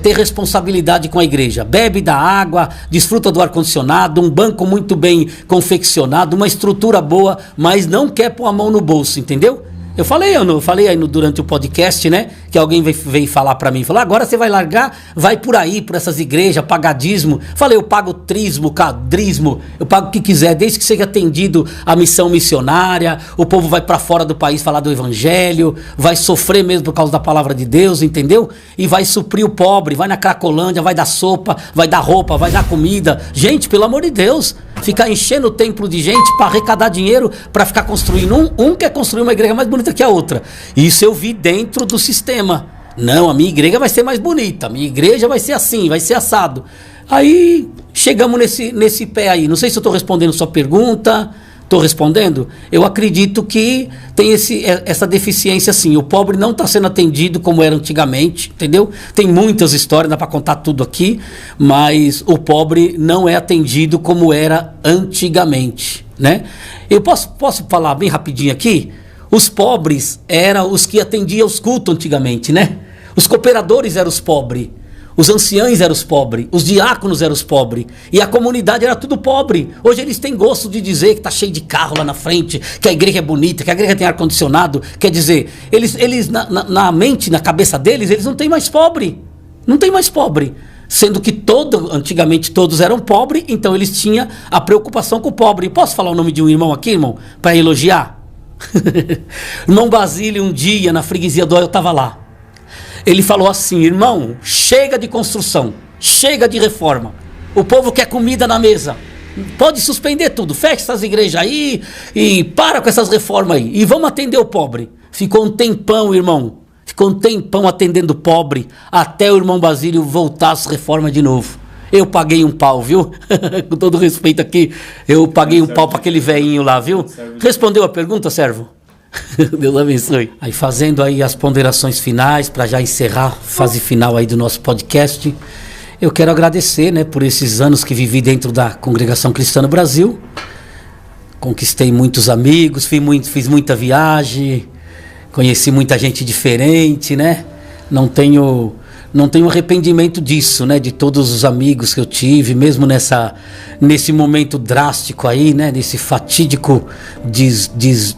ter responsabilidade com a igreja. Bebe da água, desfruta do ar-condicionado, um banco muito bem confeccionado, uma estrutura boa, mas não quer pôr a mão no bolso, entendeu? Eu falei aí durante o podcast, né? Que alguém veio falar pra mim, falou, agora você vai largar, vai por aí, por essas igrejas, pagadismo. Falei, eu pago trismo, cadrismo, eu pago o que quiser, desde que seja atendido a missão missionária, o povo vai pra fora do país falar do evangelho, vai sofrer mesmo por causa da palavra de Deus, entendeu? E vai suprir o pobre, vai na Cracolândia, vai dar sopa, vai dar roupa, vai dar comida. Gente, pelo amor de Deus, ficar enchendo o templo de gente pra arrecadar dinheiro, pra ficar construindo. Um quer construir uma igreja mais bonita que a outra. Isso eu vi dentro do sistema. Não, a minha igreja vai ser mais bonita, a minha igreja vai ser assim, vai ser assado. Aí chegamos nesse pé aí. Não sei se eu estou respondendo sua pergunta. Estou respondendo? Eu acredito que tem essa deficiência sim. O pobre não está sendo atendido como era antigamente, entendeu? Tem muitas histórias, dá para contar tudo aqui, mas o pobre não é atendido como era antigamente, né? Eu posso falar bem rapidinho aqui? Os pobres eram os que atendiam os cultos antigamente, né? Os cooperadores eram os pobres. Os anciães eram os pobres, os diáconos eram os pobres, e a comunidade era tudo pobre. Hoje eles têm gosto de dizer que está cheio de carro lá na frente, que a igreja é bonita, que a igreja tem ar-condicionado. Quer dizer, eles na mente, na cabeça deles, eles não têm mais pobre. Não tem mais pobre. Sendo que antigamente todos eram pobres, então eles tinham a preocupação com o pobre. Posso falar o nome de um irmão aqui, irmão? Para elogiar? Irmão Basílio, um dia na freguesia do Oil, eu estava lá. Ele falou assim, irmão, chega de construção, chega de reforma. O povo quer comida na mesa. Pode suspender tudo, fecha essas igrejas aí e para com essas reformas aí. E vamos atender o pobre. Ficou um tempão, irmão. Ficou um tempão atendendo o pobre, até o irmão Basílio voltar às reformas de novo. Eu paguei um pau, viu? Com todo respeito aqui, eu paguei um pau para aquele velhinho lá, viu? Respondeu a pergunta, servo? Deus abençoe. Aí fazendo aí as ponderações finais para já encerrar a fase final aí do nosso podcast, eu quero agradecer, né, por esses anos que vivi dentro da Congregação Cristã no Brasil. Conquistei muitos amigos, fiz muita viagem, conheci muita gente diferente, né? Não tenho arrependimento disso, né? De todos os amigos que eu tive, mesmo nesse momento drástico aí, né? Nesse fatídico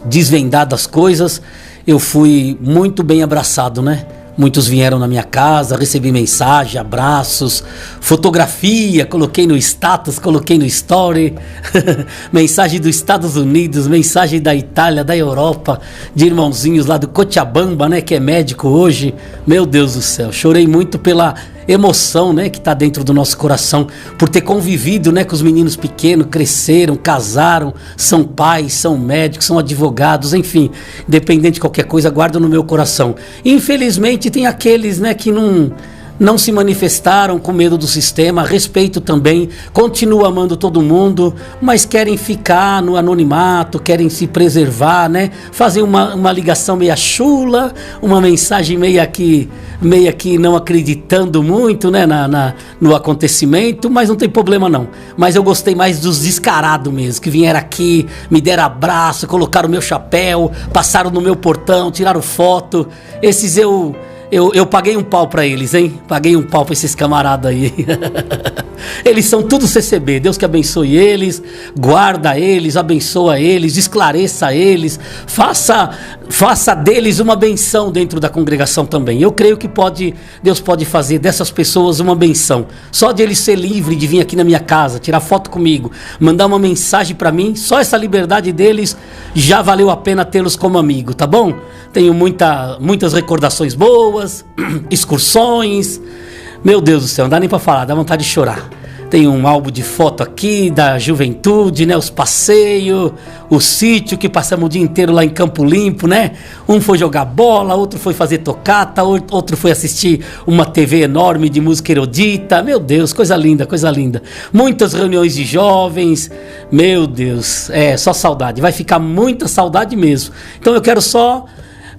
desvendar das coisas, eu fui muito bem abraçado, né? Muitos vieram na minha casa, recebi mensagem, abraços, fotografia, coloquei no status, coloquei no story, mensagem dos Estados Unidos, mensagem da Itália, da Europa, de irmãozinhos lá do Cochabamba, né, que é médico hoje. Meu Deus do céu, chorei muito pela emoção, né, que está dentro do nosso coração, por ter convivido, né, com os meninos pequenos, cresceram, casaram, são pais, são médicos, são advogados, enfim, independente de qualquer coisa, guardo no meu coração. Infelizmente tem aqueles, né, que não se manifestaram com medo do sistema, respeito também, continuo amando todo mundo, mas querem ficar no anonimato, querem se preservar, né? Fazer uma ligação meia chula, uma mensagem meia que não acreditando muito, né, no acontecimento, mas não tem problema não. Mas eu gostei mais dos descarados mesmo, que vieram aqui, me deram abraço, colocaram o meu chapéu, passaram no meu portão, tiraram foto. Esses eu paguei um pau pra eles, hein? Paguei um pau pra esses camaradas aí. Eles são tudo CCB. Deus que abençoe eles, guarda eles, abençoa eles, esclareça eles, faça deles uma benção dentro da congregação também. Eu creio que Deus pode fazer dessas pessoas uma benção. Só de eles ser livre de vir aqui na minha casa, tirar foto comigo, mandar uma mensagem pra mim, só essa liberdade deles já valeu a pena tê-los como amigo, tá bom? Tenho muitas recordações boas, excursões. Meu Deus do céu, não dá nem pra falar, dá vontade de chorar. Tem um álbum de foto aqui da juventude, né? Os passeios, o sítio que passamos o dia inteiro lá em Campo Limpo, né? Um foi jogar bola, outro foi fazer tocata, outro foi assistir uma TV enorme de música erudita. Meu Deus, coisa linda, coisa linda. Muitas reuniões de jovens. Meu Deus, só saudade. Vai ficar muita saudade mesmo. Então eu quero só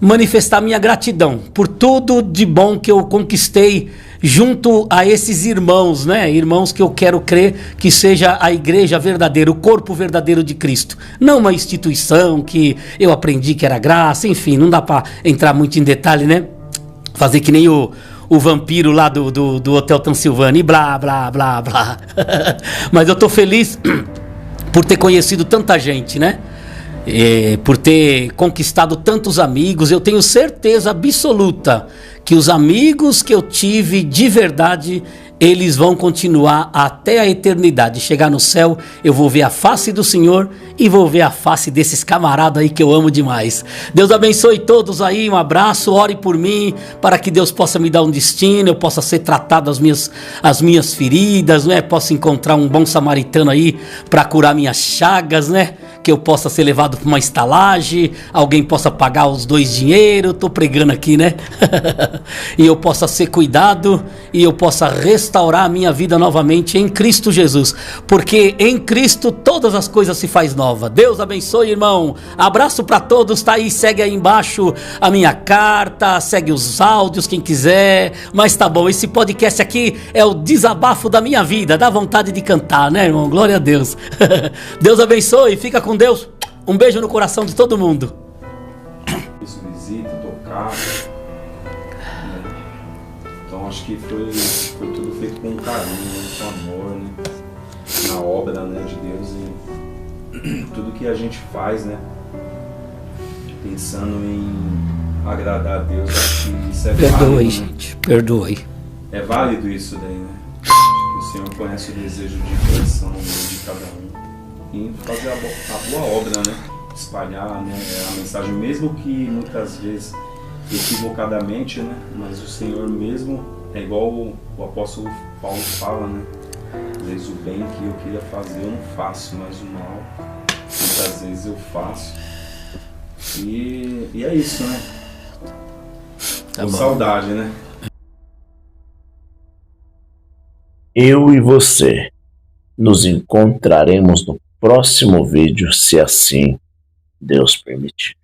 manifestar minha gratidão por tudo de bom que eu conquistei junto a esses irmãos, né? Irmãos que eu quero crer que seja a igreja verdadeira, o corpo verdadeiro de Cristo. Não uma instituição que eu aprendi que era graça, enfim, não dá para entrar muito em detalhe, né? Fazer que nem o vampiro lá do Hotel Transilvânia e blá, blá, blá, blá. Mas eu tô feliz por ter conhecido tanta gente, né? Por ter conquistado tantos amigos. Eu tenho certeza absoluta que os amigos que eu tive de verdade, eles vão continuar até a eternidade. Chegar no céu, eu vou ver a face do Senhor e vou ver a face desses camaradas aí que eu amo demais. Deus abençoe todos aí, um abraço, ore por mim, para que Deus possa me dar um destino, eu possa ser tratado as minhas feridas, né? Possa encontrar um bom samaritano aí para curar minhas chagas, né? Que eu possa ser levado para uma estalagem, alguém possa pagar os 2 dinheiros, tô pregando aqui, né? E eu possa ser cuidado e eu possa restaurar a minha vida novamente em Cristo Jesus, porque em Cristo todas as coisas se faz nova. Deus abençoe, irmão. Abraço para todos, tá aí, segue aí embaixo a minha carta, segue os áudios quem quiser, mas tá bom, esse podcast aqui é o desabafo da minha vida, dá vontade de cantar, né, irmão? Glória a Deus. Deus abençoe, fica com Deus. Um beijo no coração de todo mundo. Isso, visita, tocar, né? Então acho que foi tudo feito com carinho, com amor, né? Na obra, né, de Deus, e tudo que a gente faz, né, pensando em agradar a Deus, acho que isso é válido. Perdoe, né? gente, perdoe. É válido isso daí, né? O Senhor conhece o desejo de coração de cada um. E fazer a boa obra, né? Espalhar, né, a mensagem, mesmo que muitas vezes equivocadamente, né? Mas o Senhor mesmo, é igual o apóstolo Paulo fala, né? Às vezes o bem que eu queria fazer eu não faço, mas o mal muitas vezes eu faço. E é isso, né? Tá Com bom. saudade, né? Eu e você nos encontraremos no próximo vídeo, se assim Deus permitir.